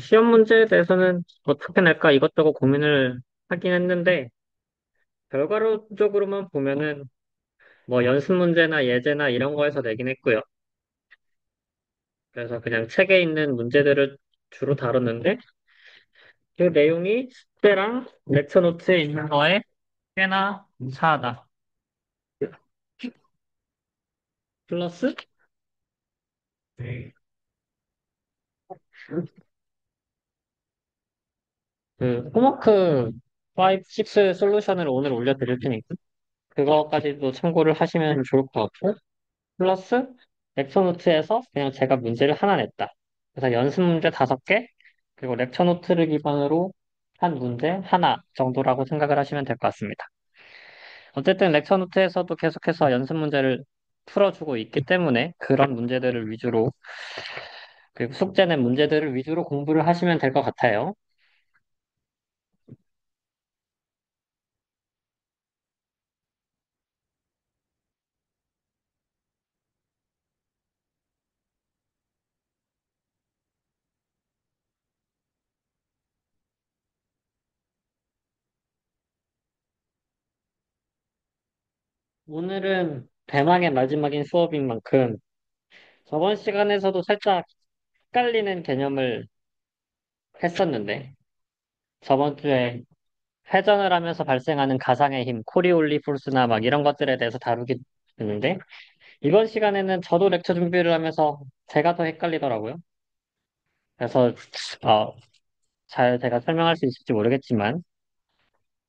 시험 문제에 대해서는 어떻게 낼까 이것저것 고민을 하긴 했는데, 결과론적으로만 보면은, 뭐 연습 문제나 예제나 이런 거에서 내긴 했고요. 그래서 그냥 책에 있는 문제들을 주로 다뤘는데, 그 내용이 숙제랑 렉처 노트에 있는 거에 꽤나 유사하다. 플러스, 호머크 5, 6 솔루션을 오늘 올려드릴 테니까, 그거까지도 참고를 하시면 좋을 것 같고, 플러스 렉처 노트에서 그냥 제가 문제를 하나 냈다. 그래서 연습 문제 5개, 그리고 렉처 노트를 기반으로 한 문제 하나 정도라고 생각을 하시면 될 것 같습니다. 어쨌든 렉처 노트에서도 계속해서 연습 문제를 풀어주고 있기 때문에 그런 문제들을 위주로, 그리고 숙제는 문제들을 위주로 공부를 하시면 될 것 같아요. 오늘은 대망의 마지막인 수업인 만큼 저번 시간에서도 살짝 헷갈리는 개념을 했었는데, 저번 주에 회전을 하면서 발생하는 가상의 힘, 코리올리푸스나 막 이런 것들에 대해서 다루게 됐는데, 이번 시간에는 저도 렉처 준비를 하면서 제가 더 헷갈리더라고요. 그래서, 어, 잘 제가 설명할 수 있을지 모르겠지만,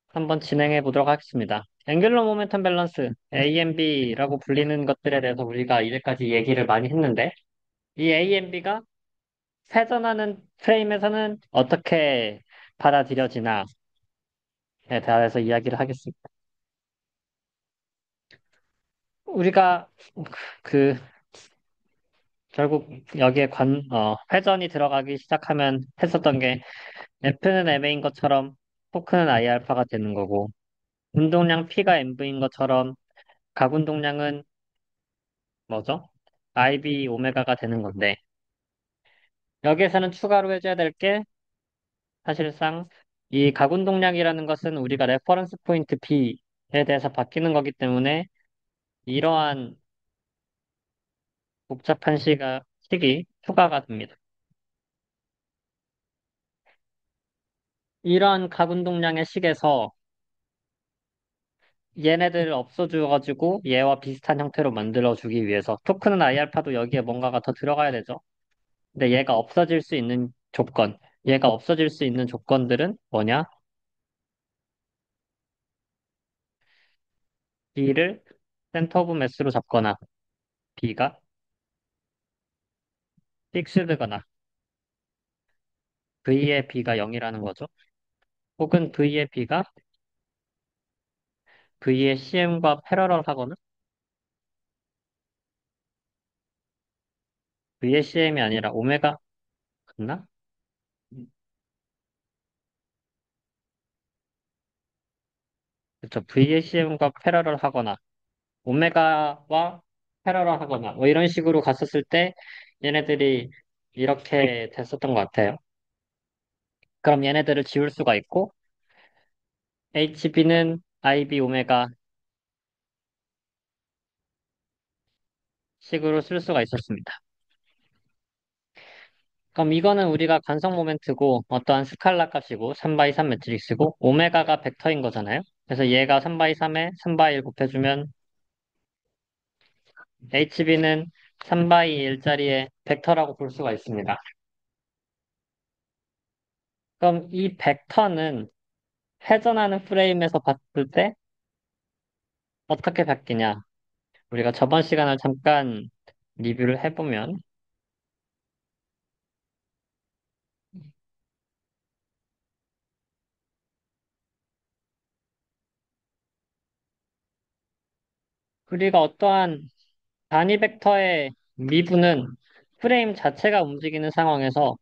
한번 진행해 보도록 하겠습니다. 앵귤러 모멘텀 밸런스, AMB라고 불리는 것들에 대해서 우리가 이제까지 얘기를 많이 했는데, 이 AMB가 회전하는 프레임에서는 어떻게 받아들여지나에 대해서 이야기를 하겠습니다. 우리가 그 결국 여기에 회전이 들어가기 시작하면 했었던 게 F는 M인 것처럼 토크는 I알파가 되는 거고, 운동량 P가 Mv인 것처럼 각운동량은 뭐죠? IB 오메가가 되는 건데, 여기에서는 추가로 해줘야 될 게 사실상 이 각운동량이라는 것은 우리가 레퍼런스 포인트 B에 대해서 바뀌는 거기 때문에 이러한 복잡한 식이 추가가 됩니다. 이러한 각운동량의 식에서 얘네들을 없어줘가지고 얘와 비슷한 형태로 만들어주기 위해서 토크는 I알파도 여기에 뭔가가 더 들어가야 되죠. 근데 얘가 없어질 수 있는 얘가 없어질 수 있는 조건들은 뭐냐? B를 센터 오브 매스로 잡거나 B가 픽스드거나 V의 B가 0이라는 거죠. 혹은 V의 B가 V의 CM과 패러럴 하거나 V의 CM이 아니라 오메가 같나? 그렇죠. V의 CM과 패러럴 하거나 오메가와 패러럴 하거나 뭐 이런 식으로 갔었을 때 얘네들이 이렇게 됐었던 것 같아요. 그럼 얘네들을 지울 수가 있고 HB는 IB 오메가 식으로 쓸 수가 있었습니다. 그럼 이거는 우리가 관성 모멘트고 어떠한 스칼라 값이고 3x3 매트릭스고 오메가가 벡터인 거잖아요. 그래서 얘가 3x3에 3x1 곱해주면 HB는 3x1짜리의 벡터라고 볼 수가 있습니다. 그럼 이 벡터는 회전하는 프레임에서 봤을 때 어떻게 바뀌냐? 우리가 저번 시간을 잠깐 리뷰를 해보면, 우리가 어떠한 단위 벡터의 미분은 프레임 자체가 움직이는 상황에서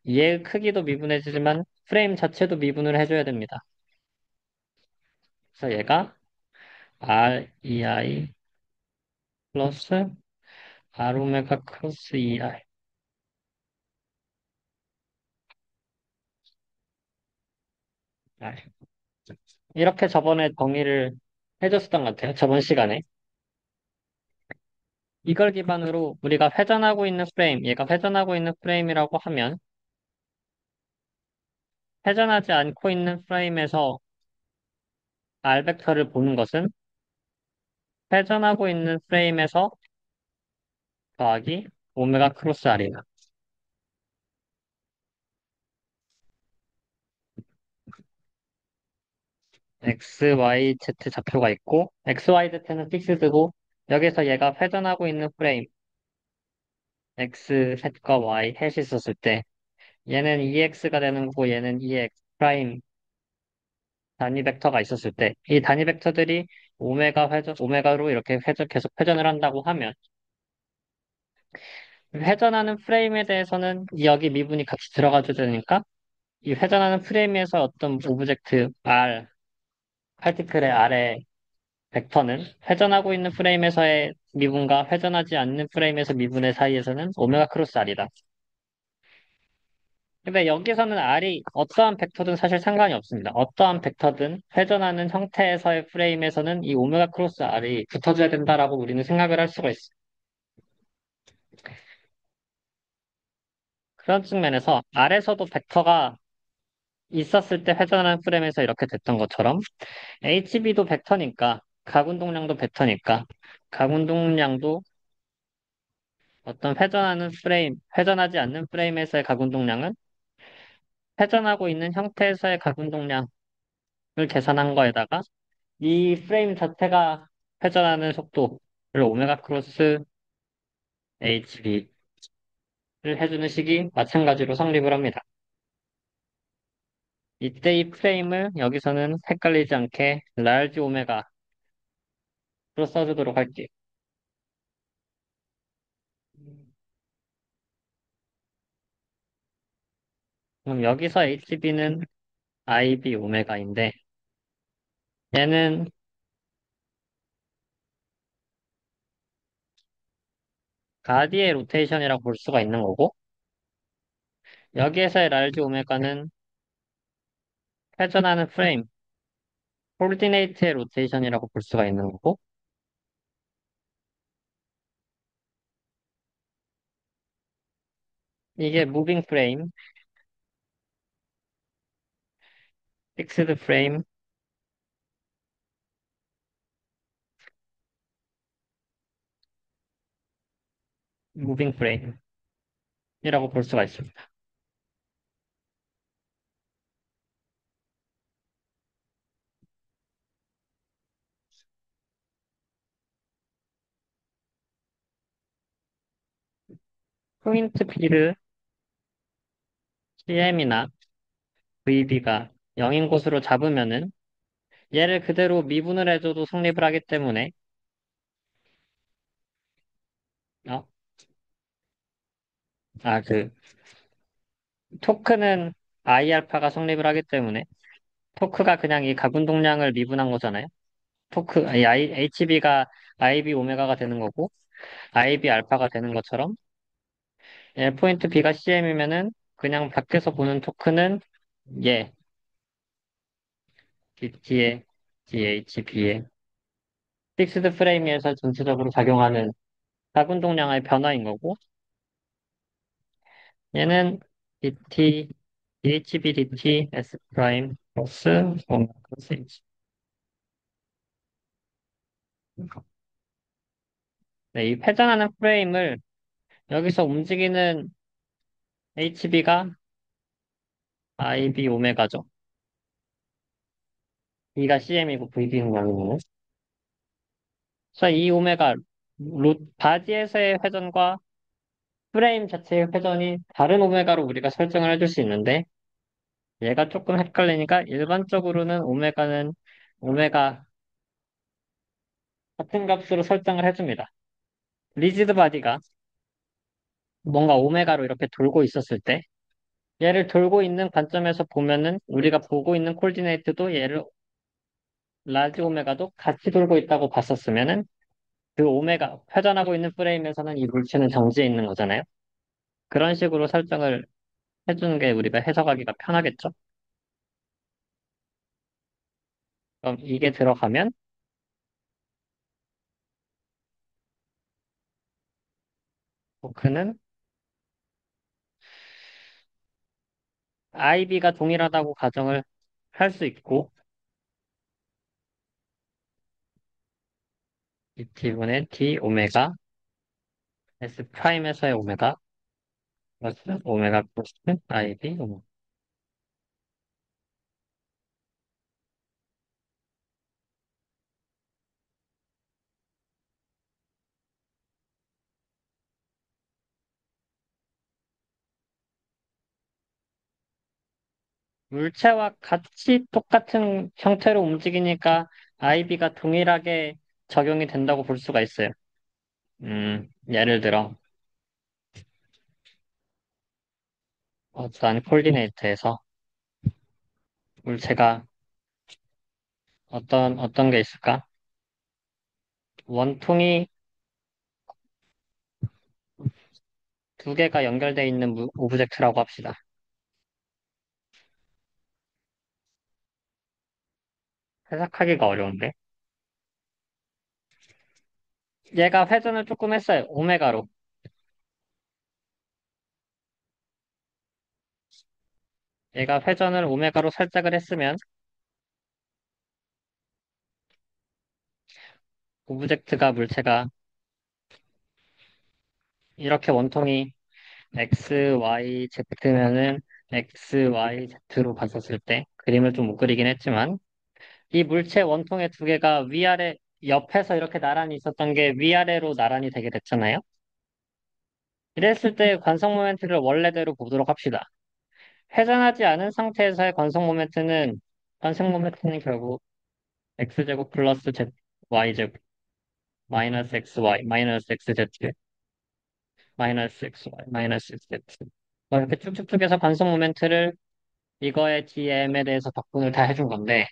얘의 크기도 미분해지지만 프레임 자체도 미분을 해줘야 됩니다. 그래서 얘가 REI 플러스 R 오메가 크로스 ER. 이렇게 저번에 정의를 해줬었던 것 같아요. 저번 시간에. 이걸 기반으로 우리가 회전하고 있는 프레임, 얘가 회전하고 있는 프레임이라고 하면 회전하지 않고 있는 프레임에서 R 벡터를 보는 것은 회전하고 있는 프레임에서 더하기 오메가 크로스 R이다. X, Y, Z 좌표가 있고 X, Y, Z는 픽스드고 여기서 얘가 회전하고 있는 프레임 X, 셋과 Y, 햇이 있었을 때 얘는 EX가 되는 거고 얘는 EX 프라임 단위 벡터가 있었을 때 이 단위 벡터들이 오메가로 이렇게 계속 회전을 한다고 하면 회전하는 프레임에 대해서는 여기 미분이 같이 들어가줘야 되니까 이 회전하는 프레임에서 어떤 오브젝트 R, 파티클의 R의 벡터는 회전하고 있는 프레임에서의 미분과 회전하지 않는 프레임에서 미분의 사이에서는 오메가 크로스 R이다. 근데 여기서는 R이 어떠한 벡터든 사실 상관이 없습니다. 어떠한 벡터든 회전하는 형태에서의 프레임에서는 이 오메가 크로스 R이 붙어줘야 된다라고 우리는 생각을 할 수가 있어요. 그런 측면에서 R에서도 벡터가 있었을 때 회전하는 프레임에서 이렇게 됐던 것처럼 HB도 벡터니까 가운동량도 벡터니까 가운동량도 어떤 회전하는 프레임, 회전하지 않는 프레임에서의 가운동량은 회전하고 있는 형태에서의 가운동량을 계산한 거에다가 이 프레임 자체가 회전하는 속도를 오메가 크로스 HB를 해주는 식이 마찬가지로 성립을 합니다. 이때 이 프레임을 여기서는 헷갈리지 않게 large 오메가로 써주도록 할게요. 그럼 여기서 HB는 IB 오메가인데 얘는 가디의 로테이션이라고 볼 수가 있는 거고 여기에서의 large 오메가는 회전하는 프레임, 코디네이트의 로테이션이라고 볼 수가 있는 거고 이게 무빙 프레임, 픽스드 프레임, 무빙 프레임이라고 볼 수가 있습니다. 포인트 P를 CM이나 VB가 0인 곳으로 잡으면은 얘를 그대로 미분을 해줘도 성립을 하기 때문에 어? 그 토크는 I 알파가 성립을 하기 때문에 토크가 그냥 이 가분동량을 미분한 거잖아요. HB가 IB 오메가가 되는 거고 IB 알파가 되는 것처럼 얘 포인트 B가 CM이면은 그냥 밖에서 보는 토크는 얘 DT의 DHB의 픽스드 프레임에서 전체적으로 작용하는 가분동량의 변화인 거고 얘는 DT, DHB DT S 프라임 플러스 오메가 플러스 H. 네, 이 회전하는 프레임을 여기서 움직이는 HB가 IB 오메가죠. B가 CM이고 VB는 0이면. 그래서 이 오메가 바디에서의 회전과 프레임 자체의 회전이 다른 오메가로 우리가 설정을 해줄 수 있는데 얘가 조금 헷갈리니까 일반적으로는 오메가 같은 값으로 설정을 해줍니다. 리지드 바디가 뭔가 오메가로 이렇게 돌고 있었을 때 얘를 돌고 있는 관점에서 보면은 우리가 보고 있는 코디네이트도 얘를 라지 오메가도 같이 돌고 있다고 봤었으면은 그 오메가, 회전하고 있는 프레임에서는 이 물체는 정지해 있는 거잖아요. 그런 식으로 설정을 해주는 게 우리가 해석하기가 편하겠죠? 그럼 이게 들어가면 토크는 IB가 동일하다고 가정을 할 수 있고, 이 T분의 D 오메가 S 프라임에서의 오메가 플러스 오메가 플러스 IB 오메가. 물체와 같이 똑같은 형태로 움직이니까 IB가 동일하게 적용이 된다고 볼 수가 있어요. 예를 들어 어떠한 콜디네이트에서 물체가 어떤 게 있을까? 원통이 두 개가 연결되어 있는 오브젝트라고 합시다. 해석하기가 어려운데. 얘가 회전을 조금 했어요. 오메가로. 얘가 회전을 오메가로 살짝을 했으면 오브젝트가 물체가 이렇게 원통이 x, y, z면은 x, y, z로 봤었을 때 그림을 좀 못 그리긴 했지만 이 물체 원통의 두 개가 위아래 옆에서 이렇게 나란히 있었던 게 위아래로 나란히 되게 됐잖아요. 이랬을 때 관성 모멘트를 원래대로 보도록 합시다. 회전하지 않은 상태에서의 관성 모멘트는 결국 x제곱 플러스 z, y제곱 마이너스 xy 마이너스 xz 마이너스 xy 마이너스 xz 뭐 이렇게 쭉쭉쭉 해서 관성 모멘트를 이거의 dm에 대해서 적분을 다 해준 건데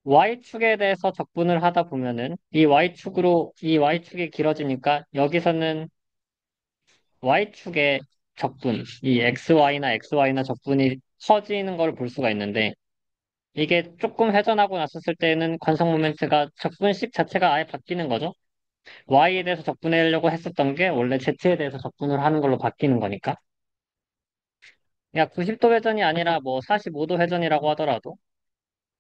y축에 대해서 적분을 하다 보면은 이 y축이 길어지니까 여기서는 y축의 적분, 이 xy나 적분이 커지는 걸 볼 수가 있는데 이게 조금 회전하고 났었을 때는 관성 모멘트가 적분식 자체가 아예 바뀌는 거죠. y에 대해서 적분하려고 했었던 게 원래 z에 대해서 적분을 하는 걸로 바뀌는 거니까. 야, 90도 회전이 아니라 뭐 45도 회전이라고 하더라도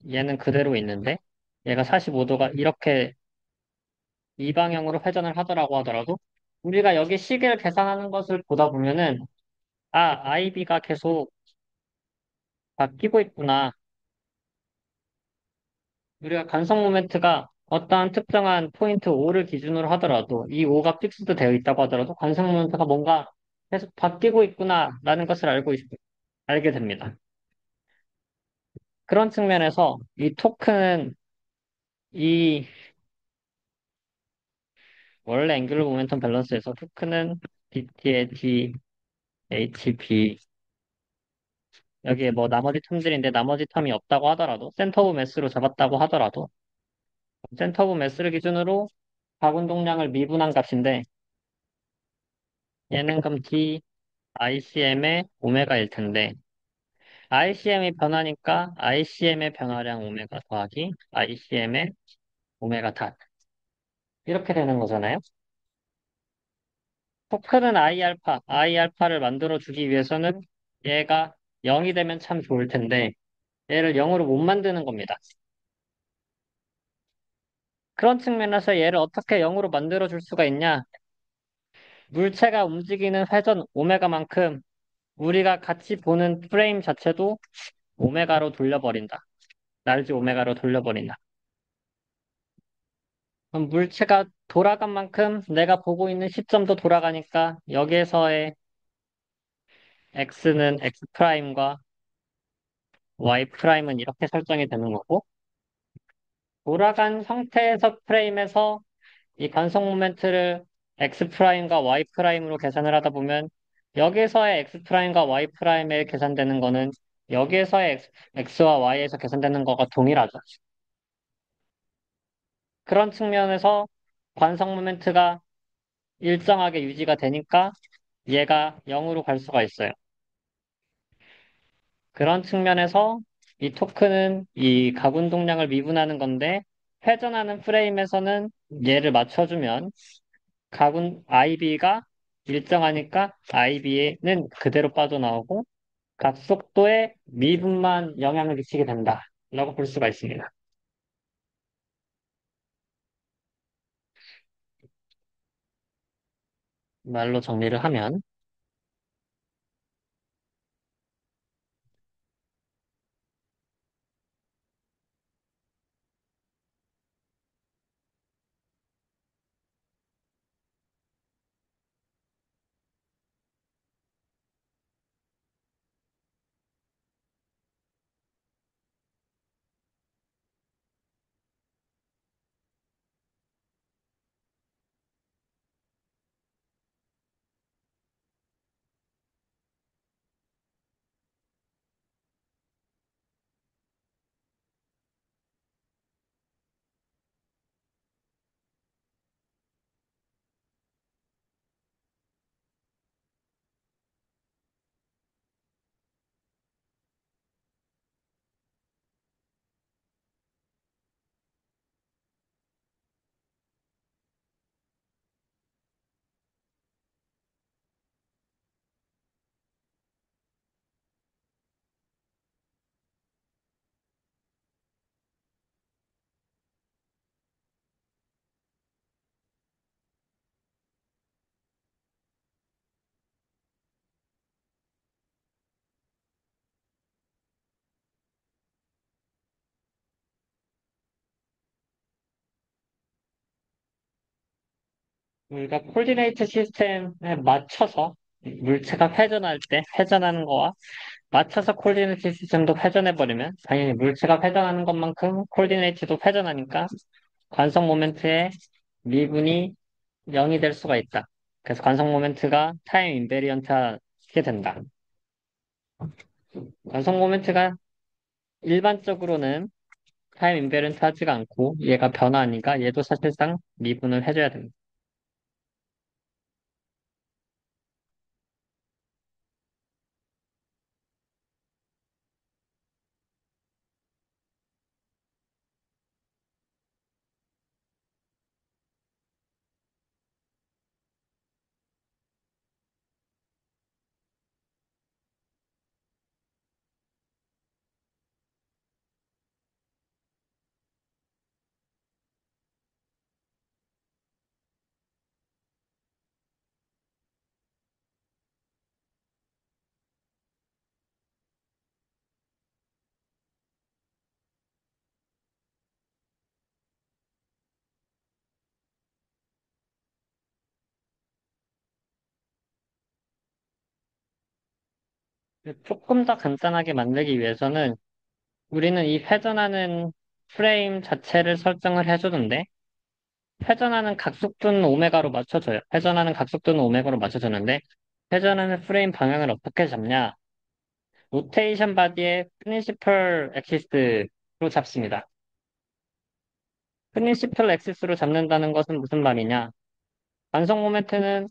얘는 그대로 있는데 얘가 45도가 이렇게 이 방향으로 회전을 하더라고 하더라도 우리가 여기 시계를 계산하는 것을 보다 보면은 IB가 계속 바뀌고 있구나. 우리가 관성 모멘트가 어떠한 특정한 포인트 O를 기준으로 하더라도 이 O가 픽스드 되어 있다고 하더라도 관성 모멘트가 뭔가 계속 바뀌고 있구나라는 것을 알게 됩니다. 그런 측면에서 이 토크는 이 원래 앵귤러 모멘텀 밸런스에서 토크는 DT의 D, HB 여기에 뭐 나머지 텀들인데 나머지 텀이 없다고 하더라도 센터 오브 매스로 잡았다고 하더라도 센터 오브 매스를 기준으로 각 운동량을 미분한 값인데 얘는 그럼 D ICM의 오메가일 텐데 ICM이 변하니까 ICM의 변화량 오메가 더하기 ICM의 오메가 닷 이렇게 되는 거잖아요. 토크는 I알파를 만들어주기 위해서는 얘가 0이 되면 참 좋을 텐데 얘를 0으로 못 만드는 겁니다. 그런 측면에서 얘를 어떻게 0으로 만들어줄 수가 있냐? 물체가 움직이는 회전 오메가만큼 우리가 같이 보는 프레임 자체도 오메가로 돌려버린다. large 오메가로 돌려버린다. 그럼 물체가 돌아간 만큼 내가 보고 있는 시점도 돌아가니까 여기에서의 x는 x 프라임과 y 프라임은 이렇게 설정이 되는 거고 돌아간 상태에서 프레임에서 이 관성 모멘트를 x 프라임과 y 프라임으로 계산을 하다 보면 여기에서의 x 프라임과 y 프라임에 계산되는 거는 여기에서의 x와 y에서 계산되는 거가 동일하죠. 그런 측면에서 관성 모멘트가 일정하게 유지가 되니까 얘가 0으로 갈 수가 있어요. 그런 측면에서 이 토크는 이 가군동량을 미분하는 건데 회전하는 프레임에서는 얘를 맞춰주면 가군 IB가 일정하니까 IB는 그대로 빠져나오고 각속도의 미분만 영향을 미치게 된다라고 볼 수가 있습니다. 말로 정리를 하면 우리가 콜디네이트 시스템에 맞춰서 물체가 회전할 때 회전하는 거와 맞춰서 콜디네이트 시스템도 회전해버리면 당연히 물체가 회전하는 것만큼 콜디네이트도 회전하니까 관성 모멘트의 미분이 0이 될 수가 있다. 그래서 관성 모멘트가 타임 인베리언트 하게 된다. 관성 모멘트가 일반적으로는 타임 인베리언트 하지가 않고 얘가 변화하니까 얘도 사실상 미분을 해줘야 됩니다. 조금 더 간단하게 만들기 위해서는 우리는 이 회전하는 프레임 자체를 설정을 해주는데 회전하는 각속도는 오메가로 맞춰줘요. 회전하는 각속도는 오메가로 맞춰주는데 회전하는 프레임 방향을 어떻게 잡냐? 로테이션 바디의 프린시플 엑시스로 잡습니다. 프린시플 엑시스로 잡는다는 것은 무슨 말이냐? 완성 모멘트는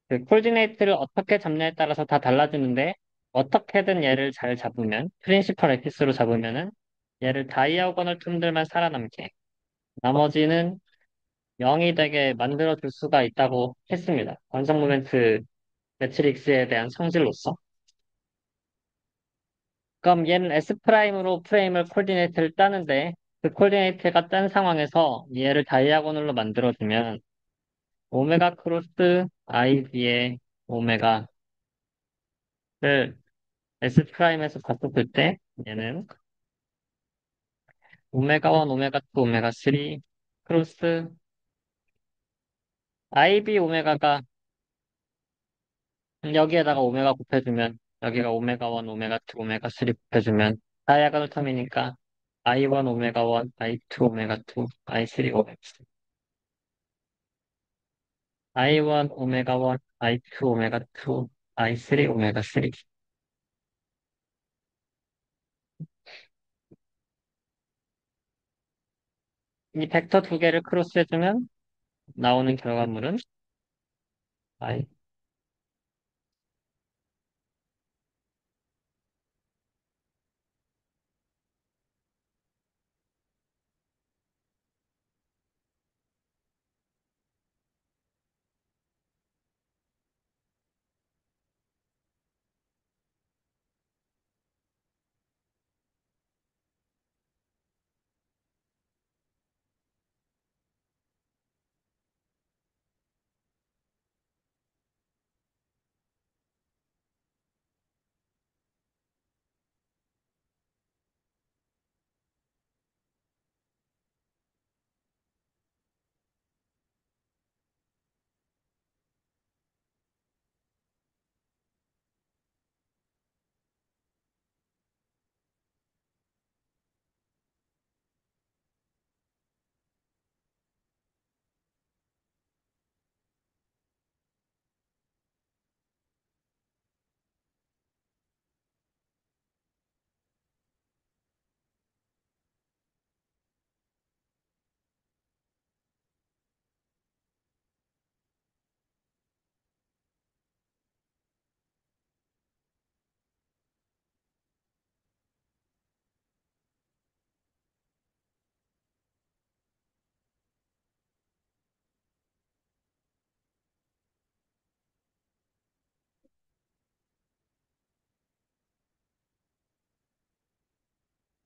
그 콜디네이트를 어떻게 잡냐에 따라서 다 달라지는데 어떻게든 얘를 잘 잡으면 프린시플 엑시스로 잡으면은 얘를 다이아고널 틈들만 살아남게 나머지는 0이 되게 만들어줄 수가 있다고 했습니다. 완성 모멘트 매트릭스에 대한 성질로서. 그럼 얘는 S 프라임으로 프레임을 콜디네이트를 따는데 그 콜디네이트가 딴 상황에서 얘를 다이아고널로 만들어주면 오메가 크로스 IB의 오메가를 S 프라임에서 봤었을 때 얘는 오메가 1, 오메가 2, 오메가 3 크로스 IB 오메가가 여기에다가 오메가 곱해주면 여기가 오메가 1, 오메가 2, 오메가 3 곱해주면 다이아고널 텀이니까 I1 오메가 1, I2 오메가 2, I3 오메가 3 I1 오메가 1, I2 오메가 2, I3 오메가 3 이 벡터 두 개를 크로스해주면 나오는 결과물은 I.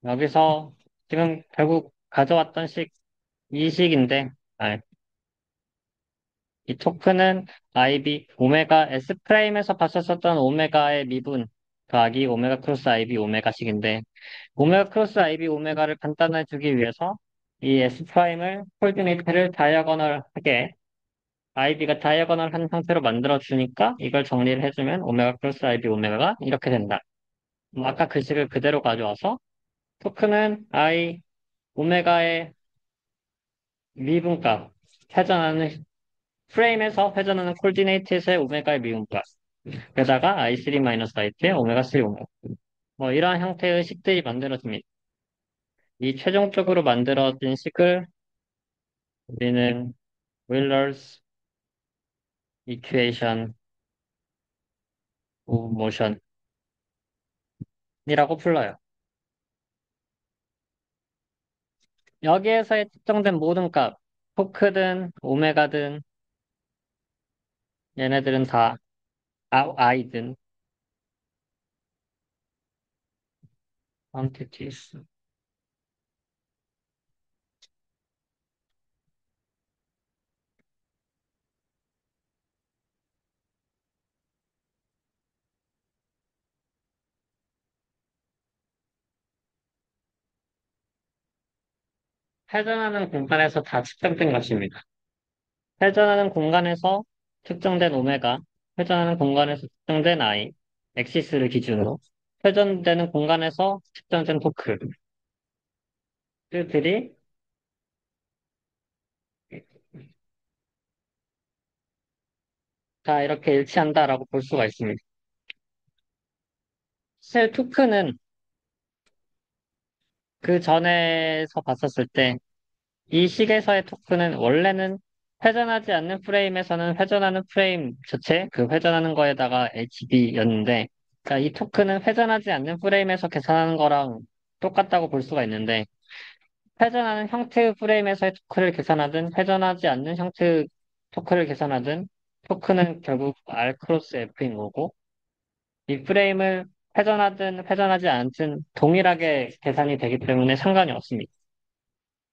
여기서 지금 결국 가져왔던 이 식인데, 이 토크는 IB, 오메가 S 프라임에서 봤었던 오메가의 미분, 더하기 오메가 크로스 IB 오메가식인데, 오메가 크로스 IB 오메가를 간단하게 주기 위해서 이 S 프라임을 코디네이트를 다이아고널하게 IB가 다이아고널한 상태로 만들어 주니까 이걸 정리를 해주면 오메가 크로스 IB 오메가가 이렇게 된다. 아까 그 식을 그대로 가져와서 토크는 I 오메가의 미분값 회전하는 프레임에서 회전하는 코디네이트에서의 오메가의 미분값 게다가 I3-I2의 오메가 3 오메가 뭐 이러한 형태의 식들이 만들어집니다. 이 최종적으로 만들어진 식을 우리는 Wheeler's Equation of Motion이라고 불러요. 여기에서의 특정된 모든 값, 토크든 오메가든 얘네들은 다 I든 quantities 회전하는 공간에서 다 측정된 것입니다. 회전하는 공간에서 측정된 오메가, 회전하는 공간에서 측정된 I, 엑시스를 기준으로, 회전되는 공간에서 측정된 토크, 그들이 다 이렇게 일치한다라고 볼 수가 있습니다. 사실 토크는 그 전에서 봤었을 때, 이 식에서의 토크는 원래는 회전하지 않는 프레임에서는 회전하는 프레임 전체, 그 회전하는 거에다가 HB였는데, 그러니까 이 토크는 회전하지 않는 프레임에서 계산하는 거랑 똑같다고 볼 수가 있는데, 회전하는 형태의 프레임에서의 토크를 계산하든 회전하지 않는 형태의 토크를 계산하든 토크는 결국 R 크로스 F인 거고 이 프레임을 회전하든 회전하지 않든 동일하게 계산이 되기 때문에 상관이 없습니다.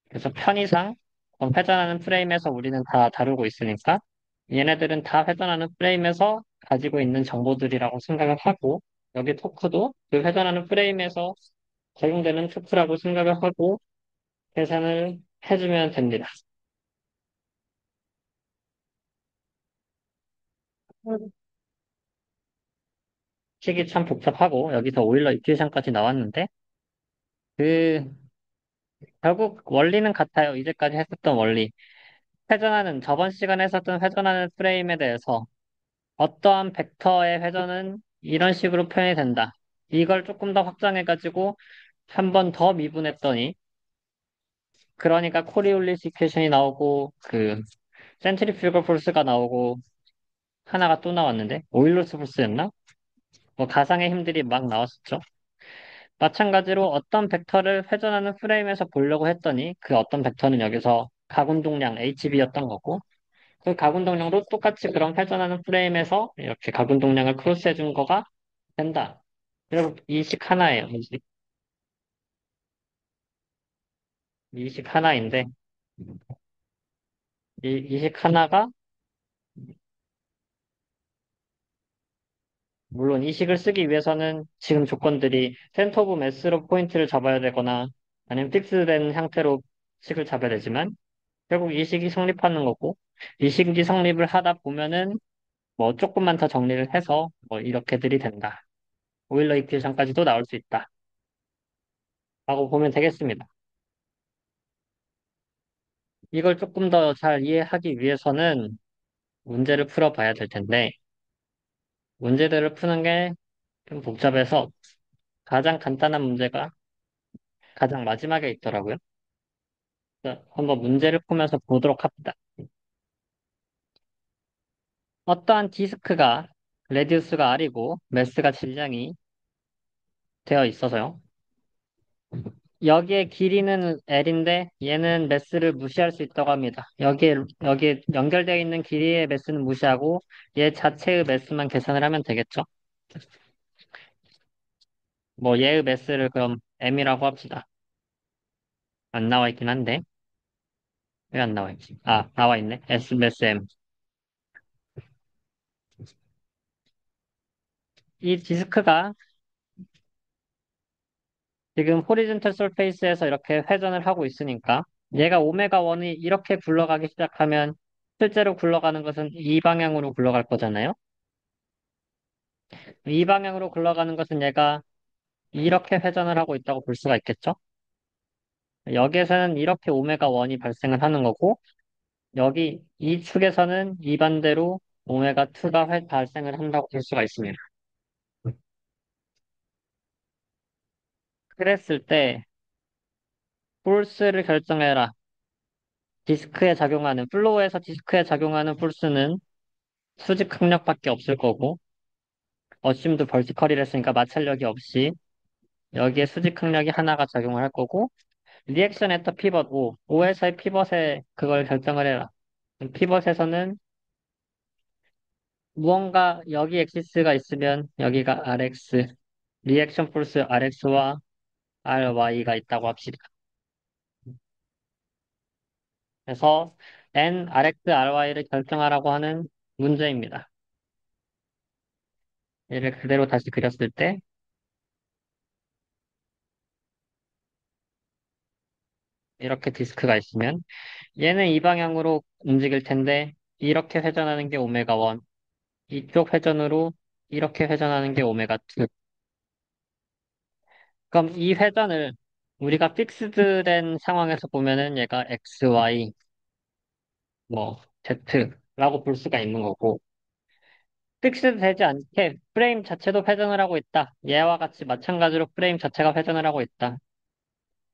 그래서 편의상 회전하는 프레임에서 우리는 다 다루고 있으니까 얘네들은 다 회전하는 프레임에서 가지고 있는 정보들이라고 생각을 하고 여기 토크도 그 회전하는 프레임에서 적용되는 토크라고 생각을 하고 계산을 해주면 됩니다. 식이 참 복잡하고 여기서 오일러 이퀘이션까지 나왔는데 그 결국 원리는 같아요. 이제까지 했었던 원리. 회전하는 저번 시간에 했었던 회전하는 프레임에 대해서 어떠한 벡터의 회전은 이런 식으로 표현이 된다. 이걸 조금 더 확장해가지고 한 번 더 미분했더니 그러니까 코리올리스 이퀘이션이 나오고 그 센트리퓨거 폴스가 나오고 하나가 또 나왔는데 오일러스 폴스였나? 뭐 가상의 힘들이 막 나왔었죠. 마찬가지로 어떤 벡터를 회전하는 프레임에서 보려고 했더니 그 어떤 벡터는 여기서 가군동량 HB였던 거고 그 가군동량도 똑같이 그런 회전하는 프레임에서 이렇게 가군동량을 크로스해 준 거가 된다. 그리고 이식 하나예요. 이식 하나인데 이 이식 하나가 물론 이식을 쓰기 위해서는 지금 조건들이 센터 오브 매스로 포인트를 잡아야 되거나 아니면 픽스된 형태로 식을 잡아야 되지만 결국 이식이 성립하는 거고 이식이 성립을 하다 보면은 뭐 조금만 더 정리를 해서 뭐 이렇게들이 된다. 오일러 이퀘이션까지도 나올 수 있다. 라고 보면 되겠습니다. 이걸 조금 더 잘 이해하기 위해서는 문제를 풀어봐야 될 텐데 문제들을 푸는 게 좀 복잡해서 가장 간단한 문제가 가장 마지막에 있더라고요. 그래서 한번 문제를 풀면서 보도록 합니다. 어떠한 디스크가 레디우스가 R이고 매스가 질량이 되어 있어서요. 여기에 길이는 L인데 얘는 매스를 무시할 수 있다고 합니다. 여기에 연결되어 있는 길이의 매스는 무시하고 얘 자체의 매스만 계산을 하면 되겠죠. 뭐 얘의 매스를 그럼 M이라고 합시다. 안 나와 있긴 한데 왜 안 나와 있지? 아, 나와 있네. S 매스 M. 이 디스크가 지금 호리즌탈 설페이스에서 이렇게 회전을 하고 있으니까 얘가 오메가 1이 이렇게 굴러가기 시작하면 실제로 굴러가는 것은 이 방향으로 굴러갈 거잖아요. 이 방향으로 굴러가는 것은 얘가 이렇게 회전을 하고 있다고 볼 수가 있겠죠. 여기에서는 이렇게 오메가 1이 발생을 하는 거고 여기 이 축에서는 이 반대로 오메가 2가 발생을 한다고 볼 수가 있습니다. 그랬을 때 폴스를 결정해라. 디스크에 작용하는 플로어에서 디스크에 작용하는 폴스는 수직 항력밖에 없을 거고 어심도 벌티컬이라 했으니까 마찰력이 없이 여기에 수직 항력이 하나가 작용을 할 거고 리액션 애터 피벗 5에서의 피벗에 그걸 결정을 해라. 피벗에서는 무언가 여기 엑시스가 있으면 여기가 RX 리액션 폴스 RX와 RY가 있다고 합시다. 그래서 N, RX, RY를 결정하라고 하는 문제입니다. 얘를 그대로 다시 그렸을 때 이렇게 디스크가 있으면 얘는 이 방향으로 움직일 텐데 이렇게 회전하는 게 오메가 1, 이쪽 회전으로 이렇게 회전하는 게 오메가 2. 그럼 이 회전을 우리가 픽스드된 상황에서 보면은 얘가 X, Y, 뭐 Z라고 볼 수가 있는 거고 픽스드 되지 않게 프레임 자체도 회전을 하고 있다. 얘와 같이 마찬가지로 프레임 자체가 회전을 하고 있다.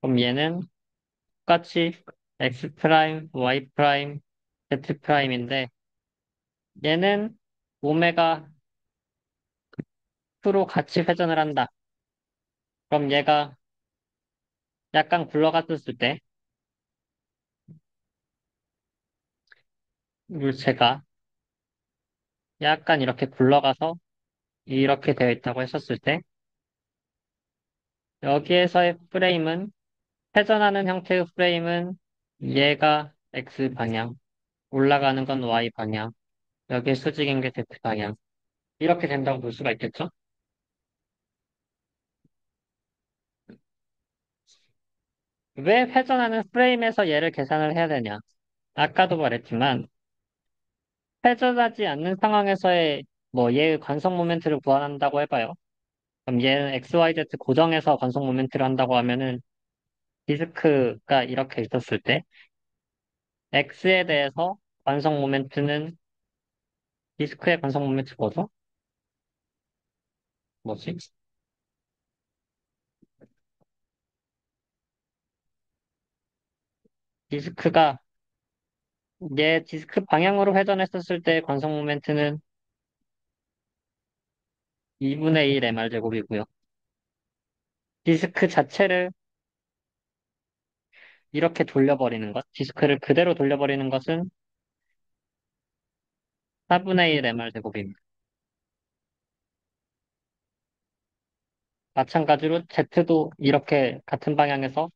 그럼 얘는 똑같이 X 프라임, Y 프라임, Z 프라임인데 얘는 오메가 2로 같이 회전을 한다. 그럼 얘가 약간 굴러갔었을 때 물체가 약간 이렇게 굴러가서 이렇게 되어 있다고 했었을 때 여기에서의 프레임은 회전하는 형태의 프레임은 얘가 X 방향, 올라가는 건 Y 방향, 여기에 수직인 게 Z 방향 이렇게 된다고 볼 수가 있겠죠? 왜 회전하는 프레임에서 얘를 계산을 해야 되냐? 아까도 말했지만 회전하지 않는 상황에서의 뭐 얘의 관성 모멘트를 구한다고 해봐요. 그럼 얘는 XYZ 고정해서 관성 모멘트를 한다고 하면은 디스크가 이렇게 있었을 때 X에 대해서 관성 모멘트는 디스크의 관성 모멘트 뭐죠? 뭐지? 디스크가 얘 디스크 방향으로 회전했었을 때 관성 모멘트는 2분의 1 mr 제곱이고요. 디스크 자체를 이렇게 돌려버리는 것, 디스크를 그대로 돌려버리는 것은 4분의 1 mr 제곱입니다. 마찬가지로 Z도 이렇게 같은 방향에서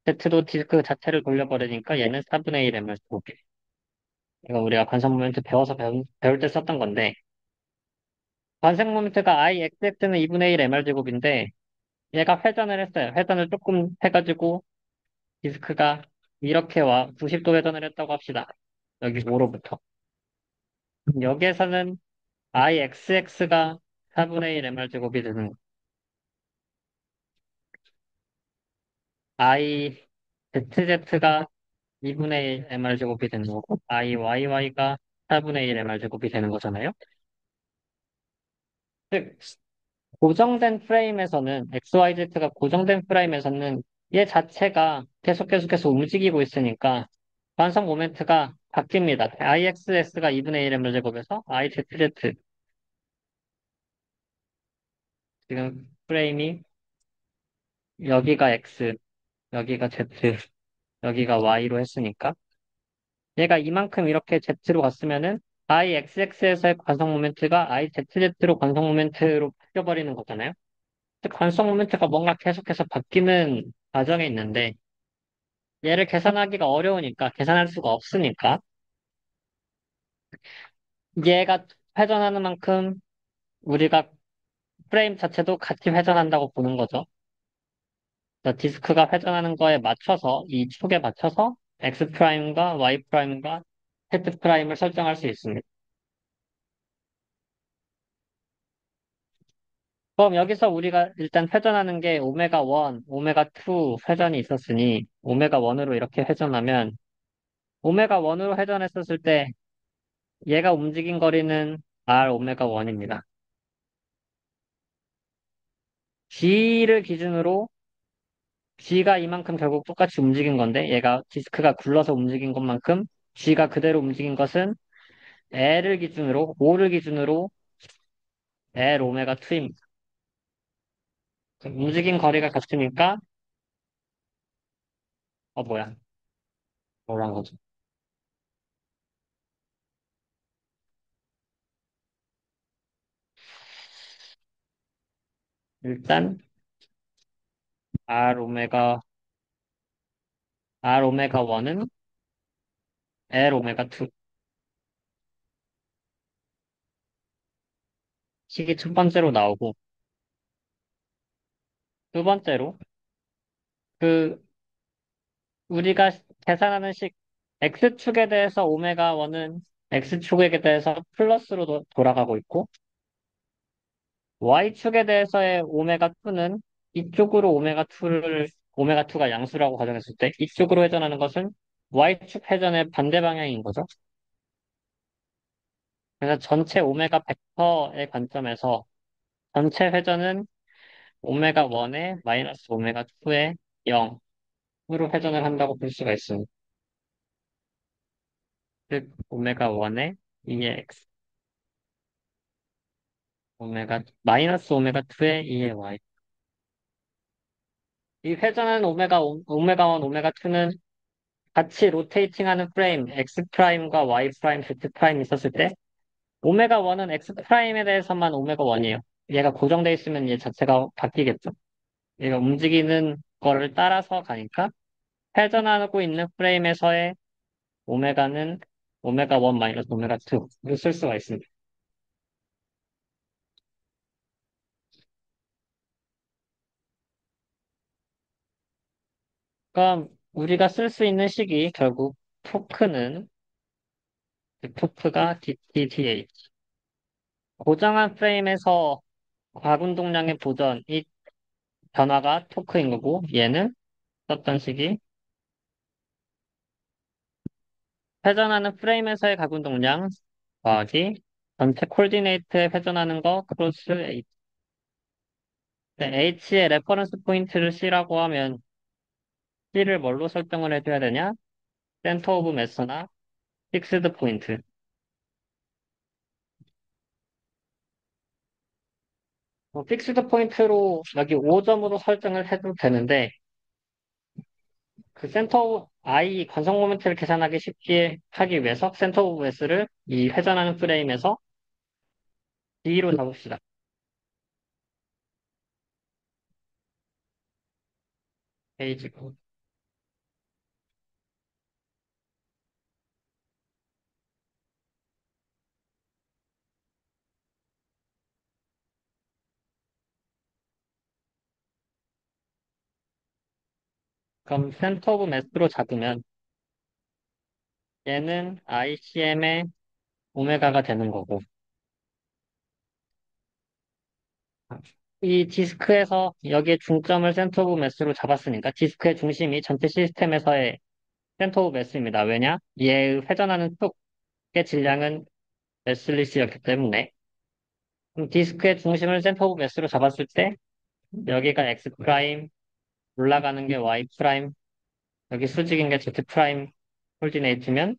Z도 디스크 자체를 돌려버리니까 얘는 4분의 1 mr 제곱이에요. 이거 우리가 관성 모멘트 배울 때 썼던 건데 관성 모멘트가 Ixx는 2분의 1 mr 제곱인데 얘가 회전을 했어요. 회전을 조금 해가지고 디스크가 이렇게 와 90도 회전을 했다고 합시다. 여기 5로부터. 여기에서는 Ixx가 4분의 1 mr 제곱이 되는 거. IZZ가 2분의 1 mr 제곱이 되는 거고 IYY가 4분의 1 mr 제곱이 되는 거잖아요. 즉 고정된 프레임에서는 XYZ가 고정된 프레임에서는 얘 자체가 계속해서 움직이고 있으니까 관성 모멘트가 바뀝니다. IXS가 2분의 1 mr 제곱에서 IZZ 지금 프레임이 여기가 X, 여기가 Z, 여기가 Y로 했으니까 얘가 이만큼 이렇게 Z로 갔으면은 IXX에서의 관성 모멘트가 IZZ로 관성 모멘트로 바뀌어버리는 거잖아요. 즉, 관성 모멘트가 뭔가 계속해서 바뀌는 과정에 있는데 얘를 계산하기가 어려우니까 계산할 수가 없으니까 얘가 회전하는 만큼 우리가 프레임 자체도 같이 회전한다고 보는 거죠. 그래서 디스크가 회전하는 거에 맞춰서 이 축에 맞춰서 X 프라임과 Y 프라임과 Z 프라임을 설정할 수 있습니다. 그럼 여기서 우리가 일단 회전하는 게 오메가 1, 오메가 2 회전이 있었으니 오메가 1으로 이렇게 회전하면 오메가 1으로 회전했었을 때 얘가 움직인 거리는 R 오메가 1입니다. G를 기준으로 G가 이만큼 결국 똑같이 움직인 건데 얘가 디스크가 굴러서 움직인 것만큼 G가 그대로 움직인 것은 L을 기준으로, O를 기준으로 L 오메가 2입니다. 움직인 거리가 같으니까 뭐야? 뭐란 거죠? 일단 R 오메가 R 오메가 1은 L 오메가 2. 식이 첫 번째로 나오고 두 번째로 그 우리가 계산하는 식 X축에 대해서 오메가 1은 X축에 대해서 플러스로 돌아가고 있고 Y축에 대해서의 오메가 2는 이쪽으로 오메가 2가 양수라고 가정했을 때 이쪽으로 회전하는 것은 Y축 회전의 반대 방향인 거죠. 그래서 전체 오메가 벡터의 관점에서 전체 회전은 오메가 1에 마이너스 오메가 2에 0으로 회전을 한다고 볼 수가 있습니다. 즉 오메가 1에 2의 x, 마이너스 오메가 2에 2의 y. 이 회전하는 오메가 1, 오메가 2는 같이 로테이팅하는 프레임 x 프라임과 y 프라임, z 프라임 있었을 때 오메가 1은 x 프라임에 대해서만 오메가 1이에요. 얘가 고정돼 있으면 얘 자체가 바뀌겠죠. 얘가 움직이는 거를 따라서 가니까 회전하고 있는 프레임에서의 오메가는 오메가 1 마이너스 오메가 2를 쓸 수가 있습니다. 그럼 우리가 쓸 수 있는 식이 결국 토크는 토크가 dTdh. 고정한 프레임에서 과운동량의 보전, 이 변화가 토크인 거고 얘는 썼던 식이 회전하는 프레임에서의 가운동량 더하기 전체 콜디네이트에 회전하는 거 크로스 H. H의 레퍼런스 포인트를 C라고 하면 C를 뭘로 설정을 해줘야 되냐? 센터 오브 매스나 픽스드 포인트. 픽스드 포인트로 여기 5점으로 설정을 해도 되는데, 그 센터 오브 I 관성 모멘트를 계산하기 쉽게 하기 위해서 센터 오브 S를 이 회전하는 프레임에서 D로 잡읍시다. 페이지고. 그럼 센터 오브 매스로 잡으면 얘는 ICM의 오메가가 되는 거고, 이 디스크에서 여기에 중점을 센터 오브 매스로 잡았으니까 디스크의 중심이 전체 시스템에서의 센터 오브 매스입니다. 왜냐? 얘의 회전하는 쪽의 질량은 매슬릿이었기 때문에. 그럼 디스크의 중심을 센터 오브 매스로 잡았을 때 여기가 X 프라임, 올라가는 게 Y 프라임, 여기 수직인 게 Z 프라임 콜디네이트면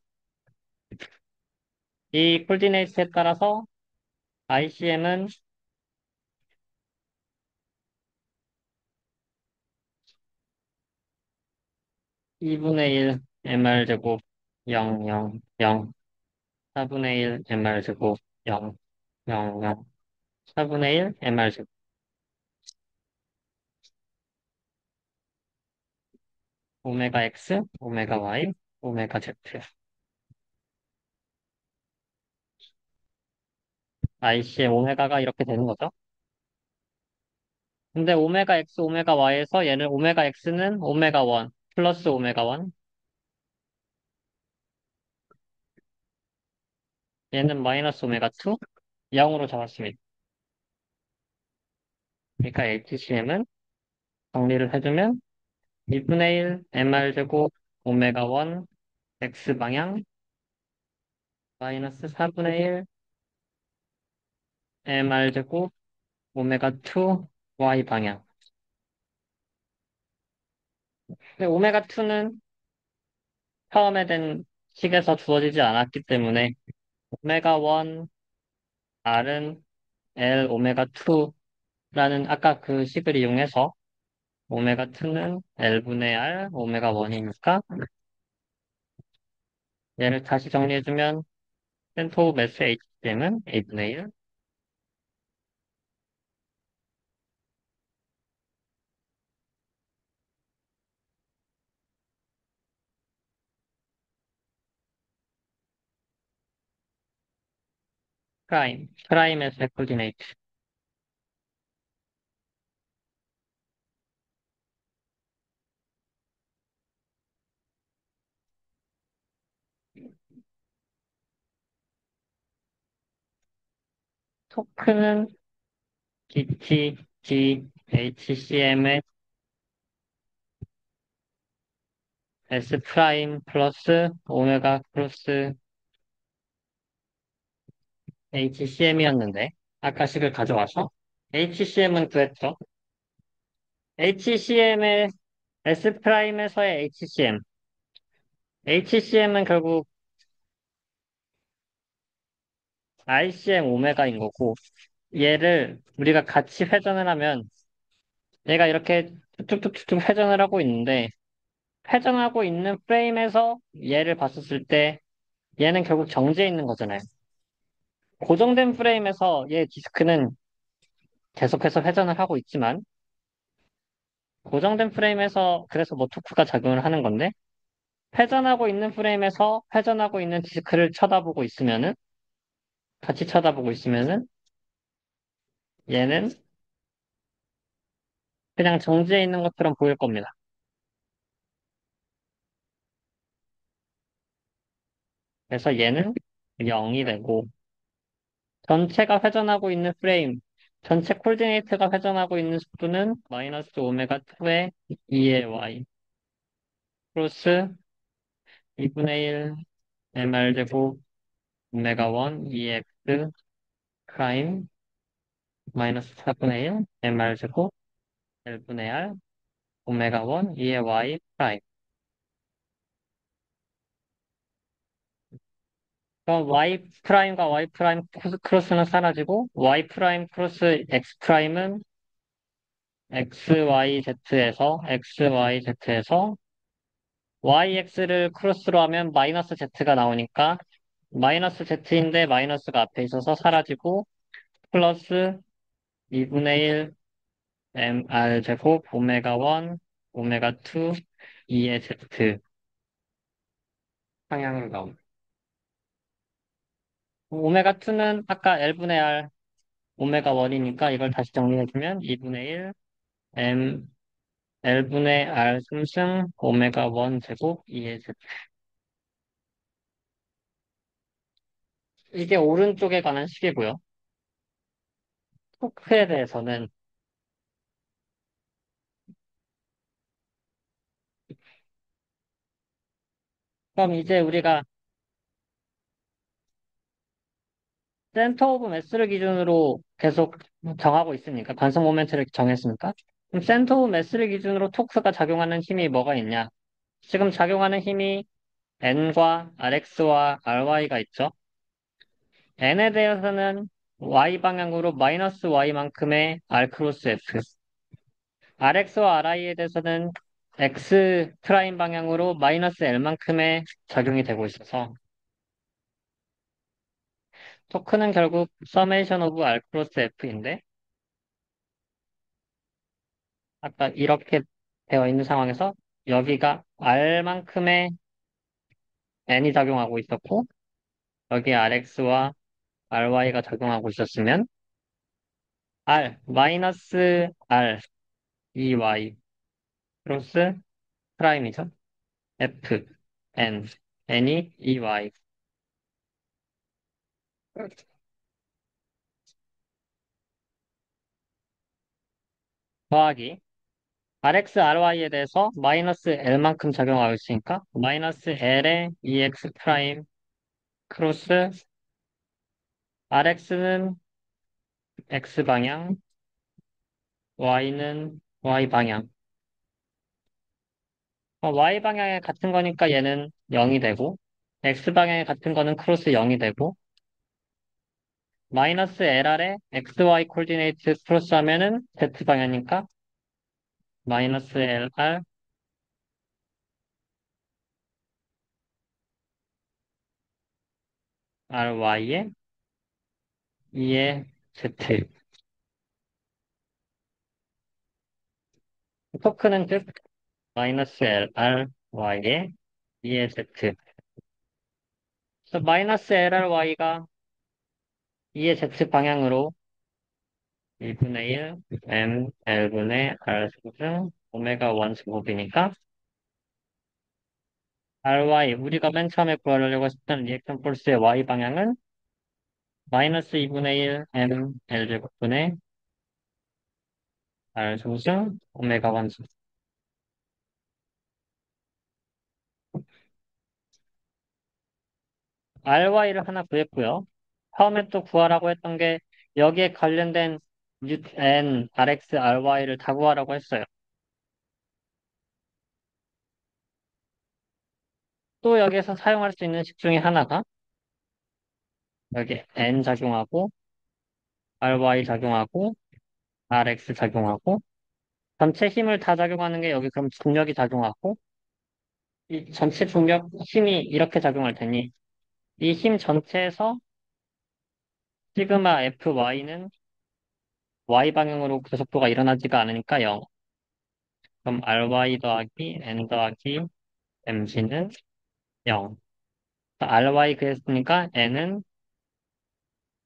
이 콜디네이트에 따라서 ICM은 2분의 1 MR 제곱 0, 0, 0, 4분의 1 MR 제곱 0, 0, 0, 4분의 1 MR 제곱 오메가 X, 오메가 Y, 오메가 Z. ICM 오메가가 이렇게 되는 거죠. 근데 오메가 X, 오메가 Y에서 얘는 오메가 X는 오메가 1 플러스 오메가 1, 얘는 마이너스 오메가 2, 0으로 잡았습니다. 그러니까 HCM은 정리를 해주면 2분의 1 MR 제곱 오메가 1 X 방향 마이너스 4분의 1 MR 제곱 오메가 2 Y 방향. 근데 오메가 2는 처음에 된 식에서 주어지지 않았기 때문에 오메가 1 R은 L 오메가 2라는 아까 그 식을 이용해서 오메가 2는 L분의 R 오메가 1이니까 얘를 다시 정리해주면 센터 오브 매스 HCM은 A분의 1 프라임에서의 코디네이트. 토크는 DT, G, HCM의 S 프라임 플러스 오메가 플러스 HCM이었는데 아까 식을 가져와서 HCM은 구했죠. HCM의 S 프라임에서의 HCM. HCM은 결국 ICM 오메가인 거고 얘를 우리가 같이 회전을 하면 얘가 이렇게 쭉쭉쭉쭉 회전을 하고 있는데 회전하고 있는 프레임에서 얘를 봤었을 때 얘는 결국 정지해 있는 거잖아요. 고정된 프레임에서 얘 디스크는 계속해서 회전을 하고 있지만 고정된 프레임에서 그래서 뭐 토크가 작용을 하는 건데 회전하고 있는 프레임에서 회전하고 있는 디스크를 쳐다보고 있으면은 같이 쳐다보고 있으면은 얘는 그냥 정지해 있는 것처럼 보일 겁니다. 그래서 얘는 0이 되고 전체가 회전하고 있는 프레임 전체 콜디네이트가 회전하고 있는 속도는 마이너스 오메가 2의 2의 y 플러스 2분의 1 mr 제곱 오메가 1 2x 프라임 마이너스 4분의 1 mr 제곱 L분의 R 오메가 1 2의 Y 프라임. 그럼 y 프라임과 y 프라임 크로스는 사라지고 y 프라임 크로스 x 프라임은 xyz에서 yx를 크로스로 하면 마이너스 z가 나오니까 마이너스 z인데 마이너스가 앞에 있어서 사라지고 플러스 2분의 1 mr 제곱 오메가 1 오메가 2 2의 z 방향으로 나옵니다. 오메가 2는 아까 L분의 R 오메가 1이니까 이걸 다시 정리해주면 2분의 1 m L분의 R 3승 오메가 1 제곱 2의 z. 이게 오른쪽에 관한 식이고요. 토크에 대해서는 그럼 이제 우리가 센터 오브 매스를 기준으로 계속 정하고 있으니까 관성 모멘트를 정했으니까 그럼 센터 오브 매스를 기준으로 토크가 작용하는 힘이 뭐가 있냐? 지금 작용하는 힘이 N과 RX와 RY가 있죠. N에 대해서는 Y 방향으로 마이너스 Y만큼의 R 크로스 F, RX와 RI에 대해서는 X 프라임 방향으로 마이너스 L만큼의 작용이 되고 있어서 토크는 결국 서메이션 오브 R 크로스 F인데 아까 이렇게 되어 있는 상황에서 여기가 R만큼의 N이 작용하고 있었고 여기 RX와 RY가 작용하고 있었으면 R 마이너스 R EY 크로스 프라임이죠. F N N이 EY 더하기 RX, RY에 대해서 마이너스 L만큼 작용하고 있으니까 마이너스 L의 EX 프라임 크로스 RX는 X 방향, Y는 Y 방향. Y 방향에 같은 거니까 얘는 0이 되고 X 방향에 같은 거는 크로스 0이 되고 마이너스 LR에 XY 코디네이트 크로스 하면은 Z 방향이니까 마이너스 LR, RY에 2의 Z. 토크는 즉 마이너스 LR, Y에 2의 Z. 그래서 마이너스 LRY가 2의 Z 방향으로 1분의 1 M L분의 R 승승 오메가 1 제곱이니까 RY 우리가 맨 처음에 구하려고 했던 리액션 폴스의 Y 방향은 마이너스 2분의 1 M L 제곱분의 R 승승 오메가 1 승. RY를 하나 구했고요. 처음에 또 구하라고 했던 게 여기에 관련된 N, RX, RY를 다 구하라고 했어요. 또 여기에서 사용할 수 있는 식 중에 하나가 여기 N 작용하고 RY 작용하고 RX 작용하고 전체 힘을 다 작용하는 게 여기 그럼 중력이 작용하고 이 전체 중력 힘이 이렇게 작용할 테니 이 힘 전체에서 시그마 FY는 Y 방향으로 그 속도가 일어나지가 않으니까 0. 그럼 RY 더하기 N 더하기 MG는 0. RY 그랬으니까 N은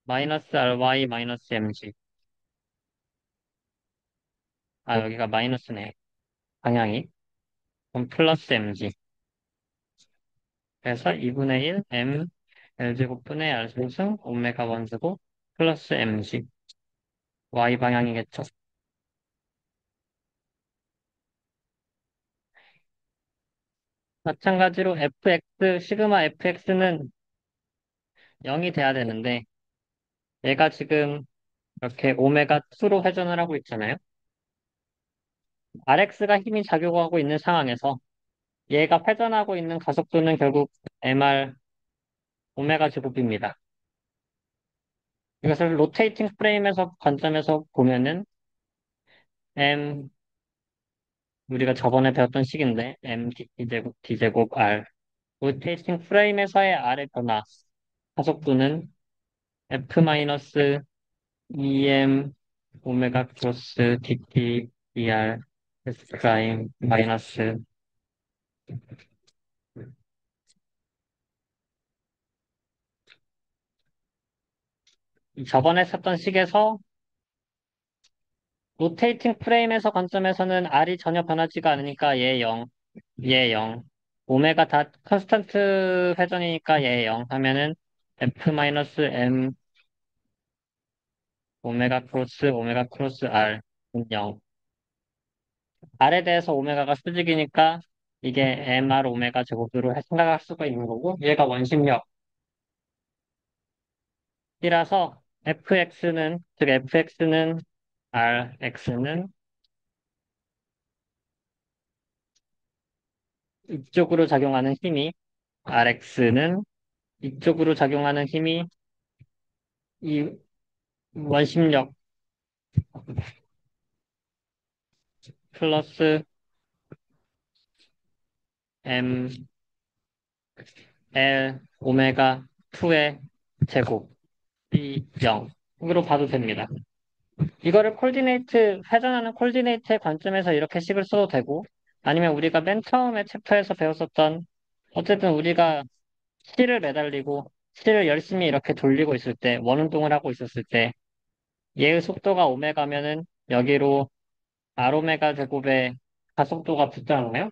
마이너스 RY 마이너스 MG. 아, 여기가 마이너스네. 방향이. 그럼 플러스 MG. 그래서 2분의 1 M L제곱분의 R승승 오메가 원제곱 플러스 MG. Y 방향이겠죠. 마찬가지로 fx, 시그마 fx는 0이 돼야 되는데 얘가 지금 이렇게 오메가 2로 회전을 하고 있잖아요. rx가 힘이 작용하고 있는 상황에서 얘가 회전하고 있는 가속도는 결국 mr 오메가 제곱입니다. 이것을 로테이팅 프레임에서 관점에서 보면은 m 우리가 저번에 배웠던 식인데 m d제곱 d제곱 r 로테이팅 프레임에서의 r의 변화 가속도는 f 마이너스 2m 오메가 크로스 dt dr s 프라임 마이너스 저번에 썼던 식에서 로테이팅 프레임에서 관점에서는 R이 전혀 변하지가 않으니까 얘 0, 얘 0. 오메가 다 컨스턴트 회전이니까 얘 0 하면은 F-M 오메가 크로스 R은 0. R에 대해서 오메가가 수직이니까 이게 MR 오메가 제곱으로 생각할 수가 있는 거고 얘가 원심력이라서 FX는 RX는 이쪽으로 작용하는 힘이 RX는 이쪽으로 작용하는 힘이 이 원심력 플러스 M, L, 오메가 2의 제곱이 0으로 봐도 됩니다. 이거를 회전하는 콜디네이트의 관점에서 이렇게 식을 써도 되고, 아니면 우리가 맨 처음에 챕터에서 배웠었던, 어쨌든 우리가 실을 매달리고, 실을 열심히 이렇게 돌리고 있을 때, 원운동을 하고 있었을 때, 얘의 속도가 오메가면은 여기로 R오메가 제곱의 가속도가 붙잖아요?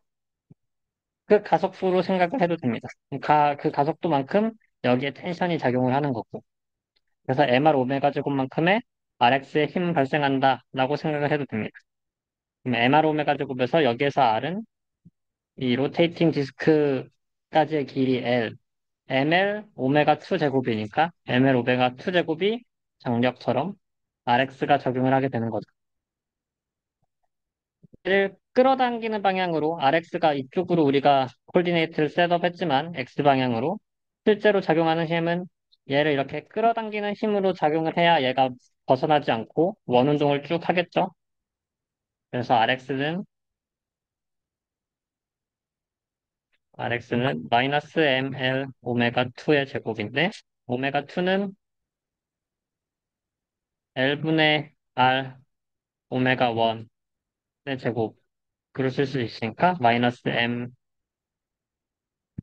그 가속수로 생각을 해도 됩니다. 그 가속도만큼 여기에 텐션이 작용을 하는 거고. 그래서 MR 오메가 제곱만큼의 RX의 힘 발생한다라고 생각을 해도 됩니다. 그럼 MR 오메가 제곱에서 여기에서 R은 이 로테이팅 디스크까지의 길이 L, ML 오메가 2 제곱이니까 ML 오메가 2 제곱이 정력처럼 RX가 적용을 하게 되는 거죠. 를 끌어당기는 방향으로 RX가 이쪽으로 우리가 콜디네이트를 셋업했지만 X 방향으로 실제로 작용하는 힘은 얘를 이렇게 끌어당기는 힘으로 작용을 해야 얘가 벗어나지 않고 원운동을 쭉 하겠죠. 그래서 RX는 마이너스 ML 오메가 2의 제곱인데 오메가 2는 L분의 R 오메가 1의 제곱으로 쓸 수 있으니까 마이너스 M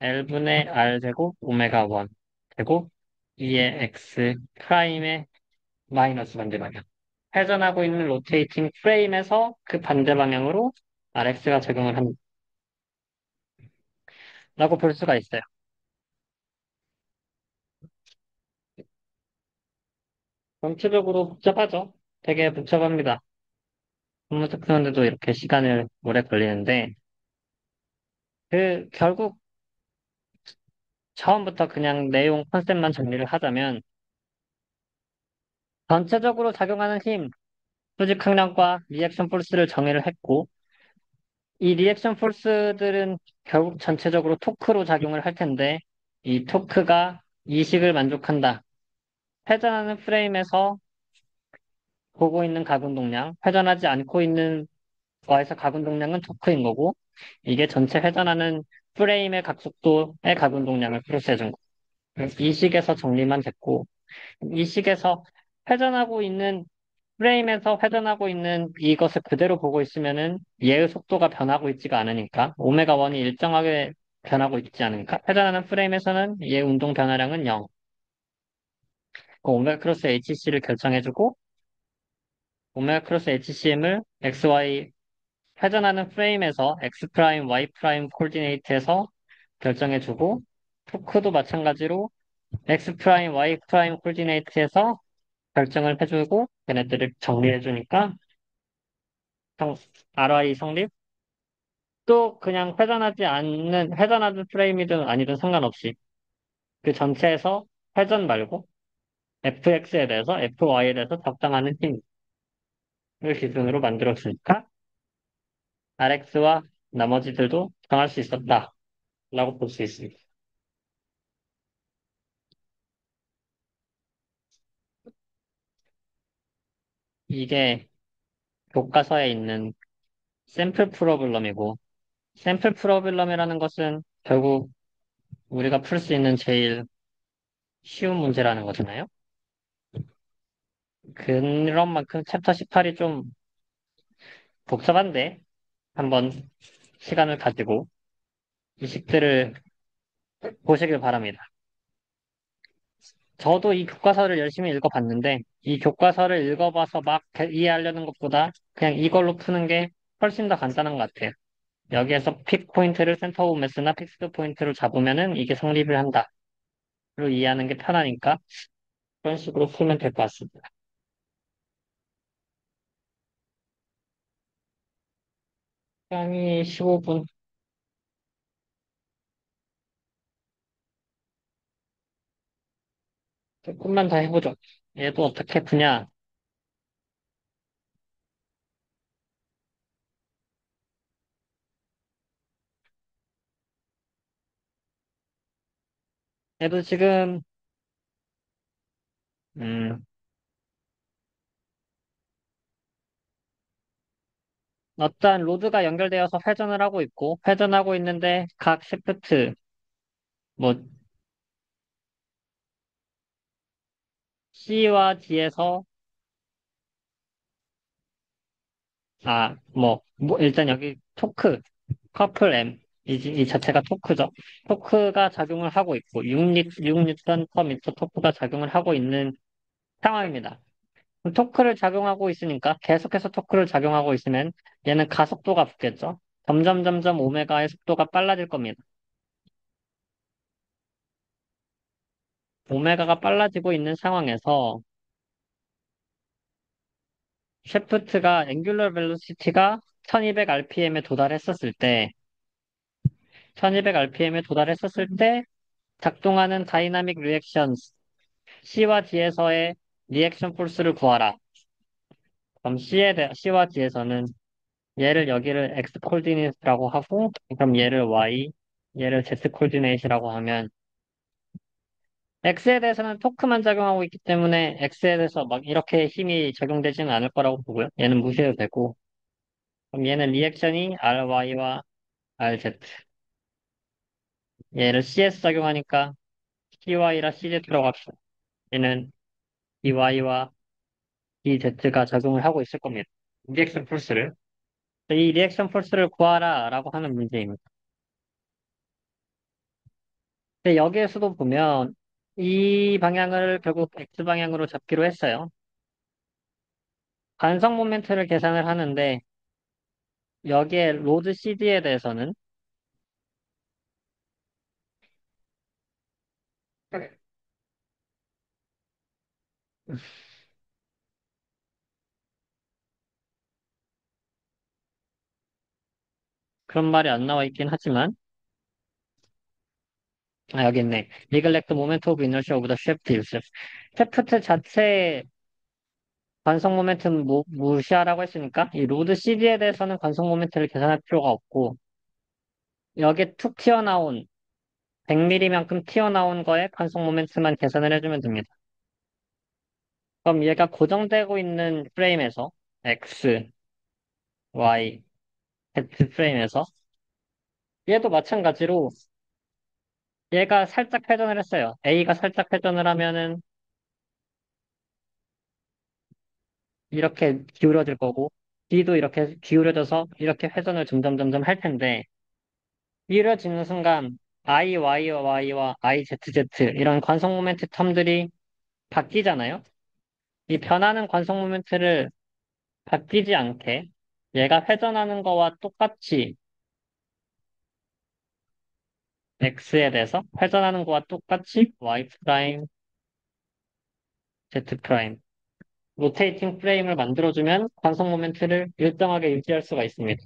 L분의 R 제곱 오메가 1 제곱 2의 X 프라임의 마이너스 반대 방향. 회전하고 있는 로테이팅 프레임에서 그 반대 방향으로 RX가 적용을 한다고 볼 수가 있어요. 전체적으로 복잡하죠? 되게 복잡합니다. 업무 푸는데도 이렇게 시간을 오래 걸리는데, 결국 처음부터 그냥 내용 컨셉만 정리를 하자면, 전체적으로 작용하는 힘, 수직 항량과 리액션 포스를 정의를 했고, 이 리액션 포스들은 결국 전체적으로 토크로 작용을 할 텐데, 이 토크가 이식을 만족한다. 회전하는 프레임에서 보고 있는 가운동량, 회전하지 않고 있는 거에서 가운동량은 토크인 거고, 이게 전체 회전하는 프레임의 각속도의 가운동량을 플러스해준 거. 이 식에서 정리만 됐고, 이 식에서 회전하고 있는 프레임에서 회전하고 있는 이것을 그대로 보고 있으면은 얘의 속도가 변하고 있지가 않으니까 오메가 1이 일정하게 변하고 있지 않으니까 회전하는 프레임에서는 얘 운동 변화량은 0. 그 오메가 크로스 HC를 결정해주고 오메가 크로스 HCM을 XY 회전하는 프레임에서 X 프라임, Y 프라임 코디네이트에서 결정해주고 토크도 마찬가지로 X 프라임, Y 프라임 코디네이트에서 결정을 해주고 걔네들을 정리해주니까 RY 성립 또 그냥 회전하는 프레임이든 아니든 상관없이 그 전체에서 회전 말고 FX에 대해서 FY에 대해서 적당하는 힘을 기준으로 만들었으니까 RX와 나머지들도 정할 수 있었다라고 볼 수 있습니다. 이게 교과서에 있는 샘플 프로블럼이고, 샘플 프로블럼이라는 것은 결국 우리가 풀 수 있는 제일 쉬운 문제라는 거잖아요. 그런 만큼 챕터 18이 좀 복잡한데, 한번 시간을 가지고 이 식들을 보시길 바랍니다. 저도 이 교과서를 열심히 읽어봤는데, 이 교과서를 읽어봐서 막 이해하려는 것보다 그냥 이걸로 푸는 게 훨씬 더 간단한 것 같아요. 여기에서 픽 포인트를 센터 오브 매스나 픽스드 포인트로 잡으면은 이게 성립을 한다. 로 이해하는 게 편하니까 그런 식으로 풀면 될 것 같습니다. 시간이 15분. 조금만 더 해보죠. 얘도 어떻게 푸냐? 얘도 지금, 음, 어떠한 로드가 연결되어서 회전을 하고 있고, 회전하고 있는데 각 시프트, 뭐, C와 D에서, 일단 여기 토크, 커플 M, 이 자체가 토크죠. 토크가 작용을 하고 있고, 6뉴턴 퍼 미터 토크가 작용을 하고 있는 상황입니다. 토크를 작용하고 있으니까, 계속해서 토크를 작용하고 있으면, 얘는 가속도가 붙겠죠. 점점 오메가의 속도가 빨라질 겁니다. 오메가가 빨라지고 있는 상황에서, 샤프트가 앵귤러 벨로시티가 1200rpm에 도달했었을 때, 1200rpm에 도달했었을 때 작동하는 다이나믹 리액션 C와 D에서의 리액션 폴스를 구하라. 그럼 C와 D에서는 얘를 여기를 X 코디네이트라고 하고, 그럼 얘를 Y, 얘를 Z 코디네이트라고 하면 X에 대해서는 토크만 작용하고 있기 때문에 X에 대해서 막 이렇게 힘이 적용되지는 않을 거라고 보고요. 얘는 무시해도 되고, 그럼 얘는 리액션이 RY와 RZ. 얘를 CS 작용하니까 CY라 CZ라고 합시다. 얘는 EY와 EZ가 작용을 하고 있을 겁니다. 리액션 폴스를. 이 리액션 폴스를 구하라 라고 하는 문제입니다. 근데 여기에서도 보면 이 방향을 결국 X 방향으로 잡기로 했어요. 반성 모멘트를 계산을 하는데 여기에 로드 CD에 대해서는 그런 말이 안 나와 있긴 하지만 여기 있네. Neglect moment of inertia of the shaft itself. 샤프트 자체의 관성 모멘트 무시하라고 했으니까 이 로드 CD에 대해서는 관성 모멘트를 계산할 필요가 없고 여기에 툭 튀어나온 100mm만큼 튀어나온 거에 관성 모멘트만 계산을 해주면 됩니다. 그럼 얘가 고정되고 있는 프레임에서 X, Y, Z 프레임에서 얘도 마찬가지로 얘가 살짝 회전을 했어요. A가 살짝 회전을 하면은 이렇게 기울어질 거고 B도 이렇게 기울어져서 이렇게 회전을 점점 할 텐데 이루어지는 순간 Y와 IZZ 이런 관성 모멘트 텀들이 바뀌잖아요. 이 변하는 관성 모멘트를 바뀌지 않게 얘가 회전하는 거와 똑같이 X에 대해서 회전하는 거와 똑같이 Y 프라임, Z 프라임 로테이팅 프레임을 만들어주면 관성 모멘트를 일정하게 유지할 수가 있습니다.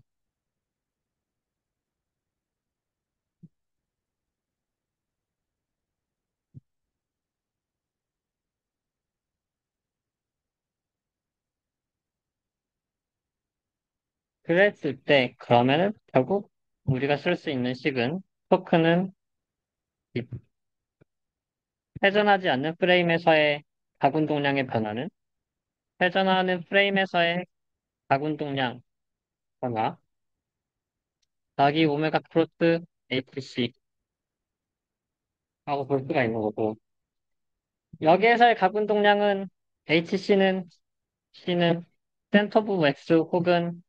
그랬을 때 그러면은 결국 우리가 쓸 수 있는 식은 토크는 이 회전하지 않는 프레임에서의 자군 동량의 변화는 회전하는 프레임에서의 각운동량, 거나 더하기 오메가 크로스 HC라고 볼 수가 있는 거고, 여기에서의 각운동량은 C는 센터 오브 X 혹은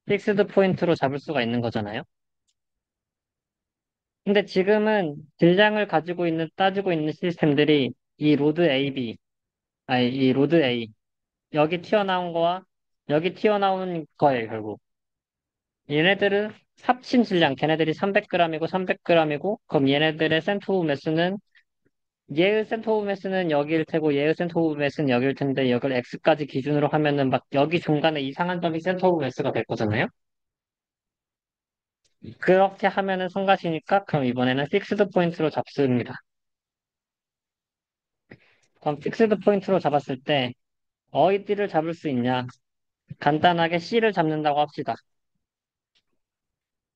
픽스드 포인트로 잡을 수가 있는 거잖아요. 근데 지금은 질량을 따지고 있는 시스템들이 이 로드 AB, 아니, 이 로드 A, 여기 튀어나온 거와 여기 튀어나온 거예요, 결국. 얘네들은 합친 질량, 걔네들이 300g이고 300g이고, 그럼 얘네들의 센터 오브 매스는, 얘의 센터 오브 매스는 여기일 테고, 얘의 센터 오브 매스는 여기일 텐데, 여기를 X까지 기준으로 하면은 막 여기 중간에 이상한 점이 센터 오브 매스가 될 거잖아요? 그렇게 하면은 성가시니까, 그럼 이번에는 픽스드 포인트로 잡습니다. 그럼 픽스드 포인트로 잡았을 때, 어디를 잡을 수 있냐? 간단하게 C를 잡는다고 합시다.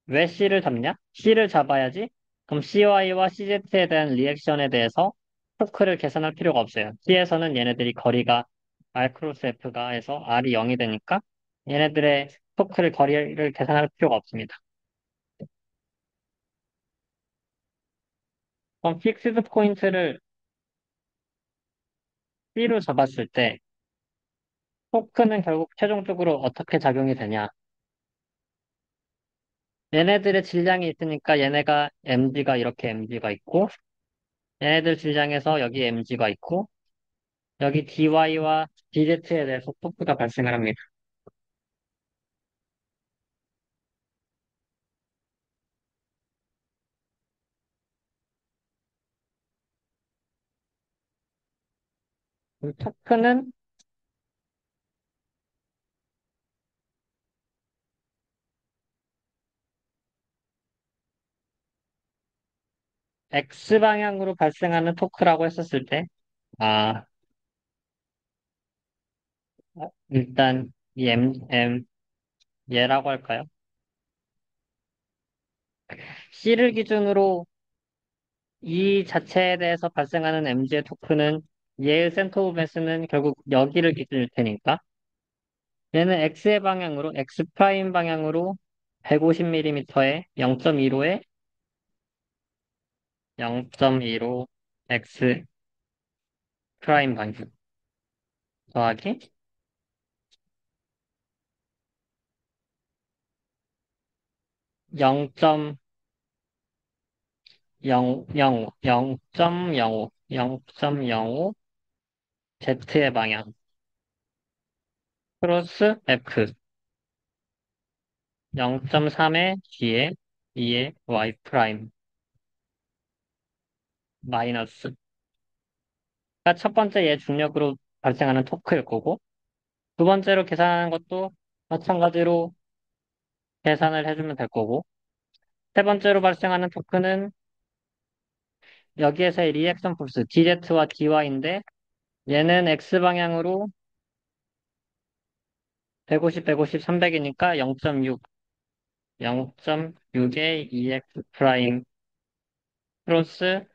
왜 C를 잡냐? C를 잡아야지. 그럼 CY와 CZ에 대한 리액션에 대해서 토크를 계산할 필요가 없어요. C에서는 얘네들이 거리가 R 크로스 F가 해서 R이 0이 되니까 얘네들의 토크를 거리를 계산할 필요가 없습니다. 그럼 픽스드 포인트를 C로 잡았을 때 토크는 결국 최종적으로 어떻게 작용이 되냐? 얘네들의 질량이 있으니까 얘네가 mg가 이렇게 mg가 있고 얘네들 질량에서 여기 mg가 있고 여기 dy와 dz에 대해서 토크가 발생을 합니다. 토크는 X방향으로 발생하는 토크라고 했었을 때, 아, 일단 이 얘라고 할까요? C를 기준으로 이 자체에 대해서 발생하는 mg의 토크는 얘의 센터 오브 매스는 결국 여기를 기준일 테니까 얘는 X의 방향으로, X 프라임 방향으로 150mm에 0.15에 0.15 X 프라임 방향 더하기 0.0 0.05, 0.05 Z의 방향 크로스 F 0.3의 G에 2의 Y 프라임 마이너스. 그러니까 첫 번째 얘 중력으로 발생하는 토크일 거고 두 번째로 계산하는 것도 마찬가지로 계산을 해주면 될 거고 세 번째로 발생하는 토크는 여기에서의 리액션 포스 DZ와 DY인데 얘는 X 방향으로 150, 150, 300이니까 0.6, 0.6의 EX 프라임 플러스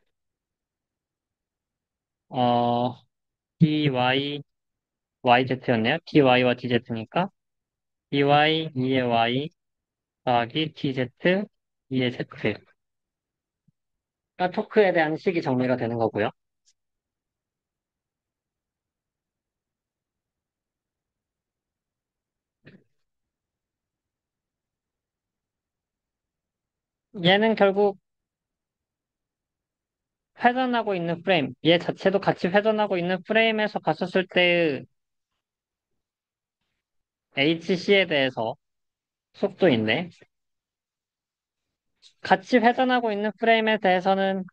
dy, yz였네요. dy와 dz니까 dy 2의 y 더하기 dz 2의 z. 가 토크에 대한 식이 정리가 되는 거고요. 얘는 결국 회전하고 있는 프레임, 얘 자체도 같이 회전하고 있는 프레임에서 봤었을 때의 HC에 대해서 속도인데 같이 회전하고 있는 프레임에 대해서는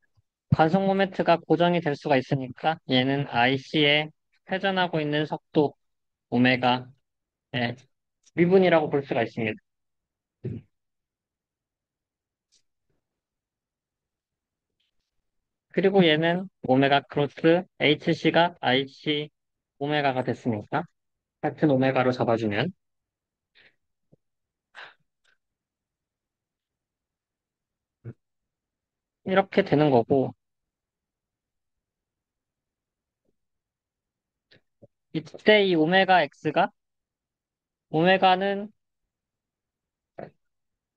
관성 모멘트가 고정이 될 수가 있으니까 얘는 IC의 회전하고 있는 속도 오메가 의 미분이라고 볼 수가 있습니다. 그리고 얘는 오메가 크로스 HC가 IC 오메가가 됐으니까 같은 오메가로 잡아주면 이렇게 되는 거고 이때 이 오메가는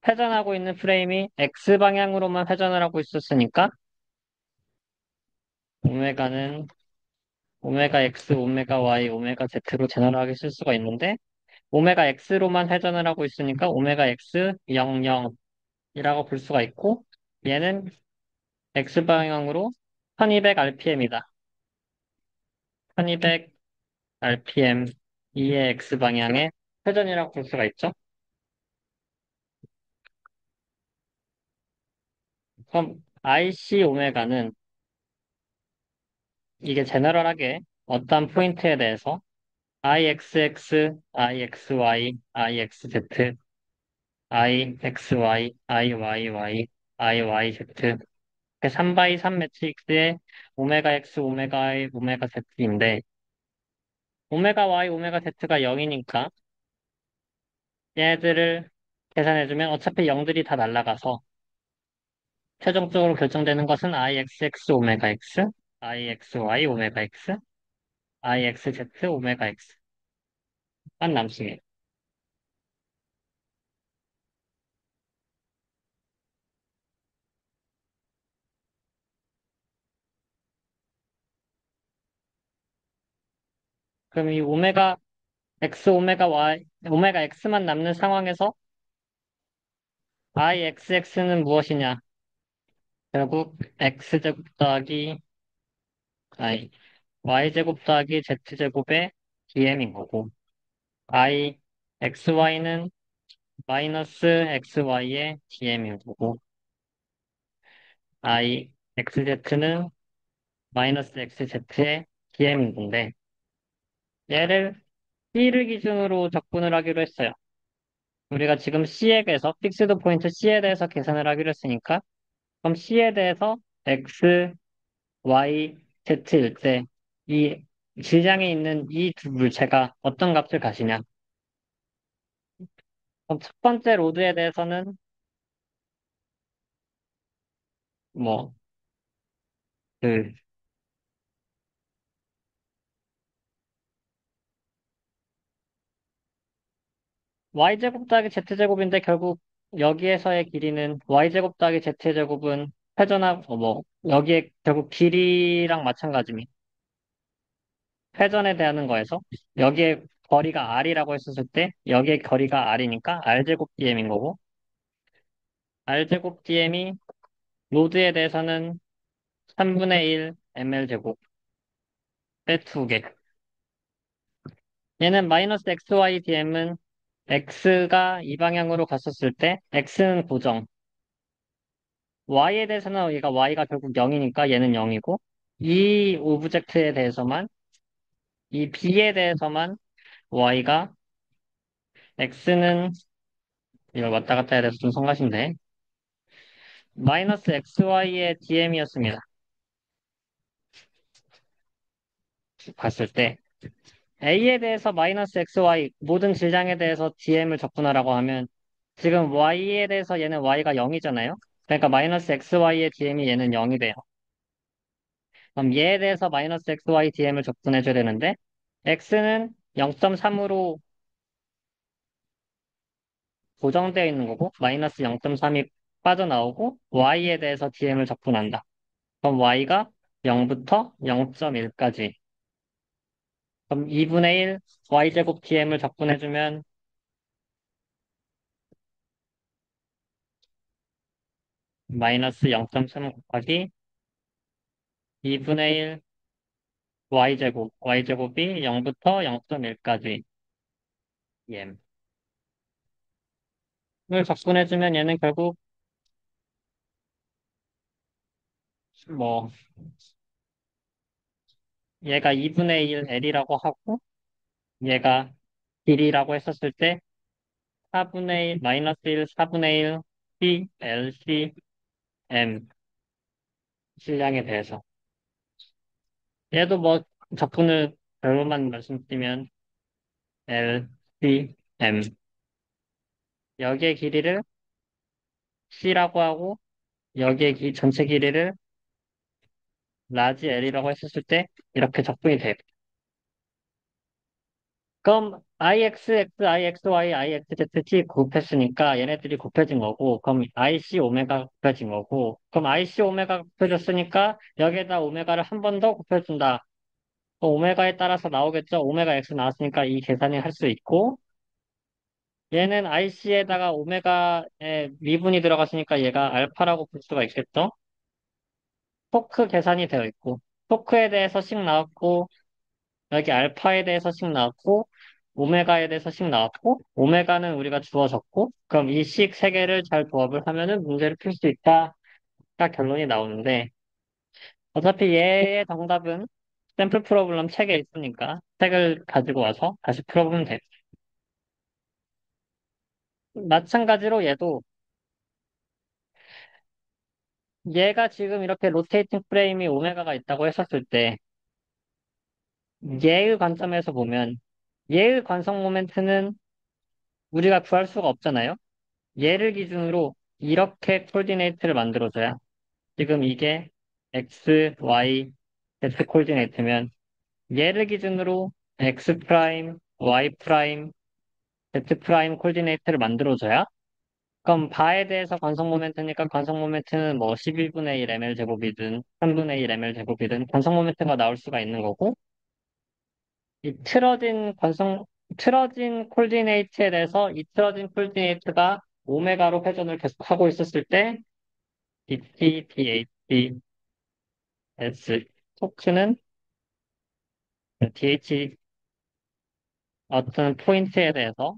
회전하고 있는 프레임이 X 방향으로만 회전을 하고 있었으니까, 오메가는 오메가 X, 오메가 Y, 오메가 Z로 제너럴하게 쓸 수가 있는데, 오메가 X로만 회전을 하고 있으니까 오메가 X 00이라고 볼 수가 있고, 얘는 X 방향으로 1200rpm이다. 1200 rpm 이의 X 방향의 회전이라고 볼 수가 있죠. 그럼 IC 오메가는 이게 제너럴하게 어떤 포인트에 대해서 IXX, IXY, IXZ, IXY, IYY, IYZ 3x3 매트릭스의 오메가 X, 오메가 Y, 오메가 Z인데 오메가 Y, 오메가 Z가 0이니까 얘네들을 계산해주면 어차피 0들이 다 날아가서 최종적으로 결정되는 것은 IXX 오메가 X, IXY 오메가 X, IXZ 오메가 X만 남습니다. 그럼 이 오메가 X, 오메가 Y, 오메가 X만 남는 상황에서 IXX는 무엇이냐? 결국 X제곱 더하기 I, Y제곱 더하기 Z제곱의 DM인 거고 XY는 마이너스 XY의 DM인 거고 XZ는 마이너스 XZ의 DM인 건데 얘를 C를 기준으로 접근을 하기로 했어요. 우리가 지금 C에 대해서 픽스드 포인트 C에 대해서 계산을 하기로 했으니까 그럼 C에 대해서 X, Y, Z일 때 이 질량에 있는 이 두 물체가 어떤 값을 가시냐? 그럼 첫 번째 로드에 대해서는 뭐 그 Y제곱 더하기 Z제곱인데 결국 여기에서의 길이는 Y제곱 더하기 Z제곱은 회전하고 뭐 여기에 결국 길이랑 마찬가지입니다. 회전에 대한 거에서 여기에 거리가 R이라고 했었을 때 여기에 거리가 R이니까 R제곱 DM인 거고 R제곱 DM이 로드에 대해서는 3분의 1 ml제곱 두 개. 얘는 마이너스 XY DM은 X가 이 방향으로 갔었을 때 X는 고정. Y에 대해서는 얘가 Y가 결국 0이니까 얘는 0이고 이 오브젝트에 대해서만 이 B에 대해서만 Y가 X는 이걸 왔다 갔다 해야 돼서 좀 성가신데 마이너스 XY의 DM이었습니다. 봤을 때 A에 대해서 마이너스 XY 모든 질량에 대해서 DM을 접근하라고 하면 지금 Y에 대해서 얘는 Y가 0이잖아요. 그러니까 마이너스 XY의 DM이 얘는 0이 돼요. 그럼 얘에 대해서 마이너스 XY DM을 접근해줘야 되는데 X는 0.3으로 고정되어 있는 거고 마이너스 0.3이 빠져나오고 Y에 대해서 DM을 접근한다. 그럼 Y가 0부터 0.1까지 그럼 2분의 1 Y제곱 DM을 접근해주면 마이너스 0.3 곱하기 2분의 1 Y제곱이 0부터 0.1까지 EM을 접근해주면 얘는 결국 뭐 얘가 2분의 1 L이라고 하고 얘가 길이라고 했었을 때 4분의 1 마이너스 1 4분의 1 C L C M 질량에 대해서 얘도 뭐 적분을 별로만 말씀드리면 L C M 여기의 길이를 C라고 하고 여기의 전체 길이를 라지 L이라고 했었을 때 이렇게 적분이 돼요. 그럼 IXX, IXY, IXZT 곱했으니까 얘네들이 곱해진 거고, 그럼 IC 오메가 곱해진 거고, 그럼 IC 오메가 곱해졌으니까 여기에다 오메가를 한 번 더 곱해준다. 오메가에 따라서 나오겠죠? 오메가 X 나왔으니까 이 계산이 할 수 있고, 얘는 IC에다가 오메가의 미분이 들어갔으니까 얘가 알파라고 볼 수가 있겠죠? 토크 계산이 되어 있고, 토크에 대해서 식 나왔고, 여기 알파에 대해서 식 나왔고, 오메가에 대해서 식 나왔고, 오메가는 우리가 주어졌고, 그럼 이 식 세 개를 잘 조합을 하면은 문제를 풀 수 있다. 딱 결론이 나오는데, 어차피 얘의 정답은 샘플 프로블럼 책에 있으니까 책을 가지고 와서 다시 풀어보면 돼. 마찬가지로 얘가 지금 이렇게 로테이팅 프레임이 오메가가 있다고 했었을 때, 얘의 관점에서 보면, 얘의 관성 모멘트는 우리가 구할 수가 없잖아요. 얘를 기준으로 이렇게 콜디네이트를 만들어줘야 지금 이게 x, y, z 콜디네이트면 얘를 기준으로 x 프라임, y 프라임, z 프라임 콜디네이트를 만들어줘야 그럼 바에 대해서 관성 모멘트니까 관성 모멘트는 뭐 11분의 1 ml 제곱이든 3분의 1 ml 제곱이든 관성 모멘트가 나올 수가 있는 거고 이 틀어진 콜디네이트에 대해서 이 틀어진 콜디네이트가 오메가로 회전을 계속하고 있었을 때 dt, dh, s 토크는 dh 어떤 포인트에 대해서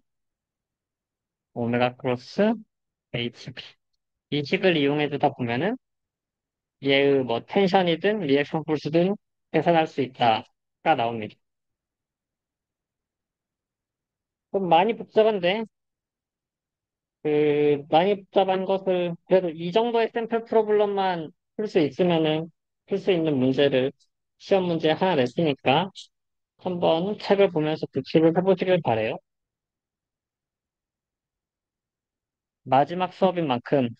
오메가 크로스 hp 이 식을 이용해 주다 보면은 얘의 뭐 텐션이든 리액션 포스든 계산할 수 있다가 나옵니다. 그럼 많이 복잡한데 많이 복잡한 것을 그래도 이 정도의 샘플 프로블럼만 풀 수 있으면은 풀 수 있는 문제를 시험 문제 하나 냈으니까 한번 책을 보면서 복습을 해보시길 바래요. 마지막 수업인 만큼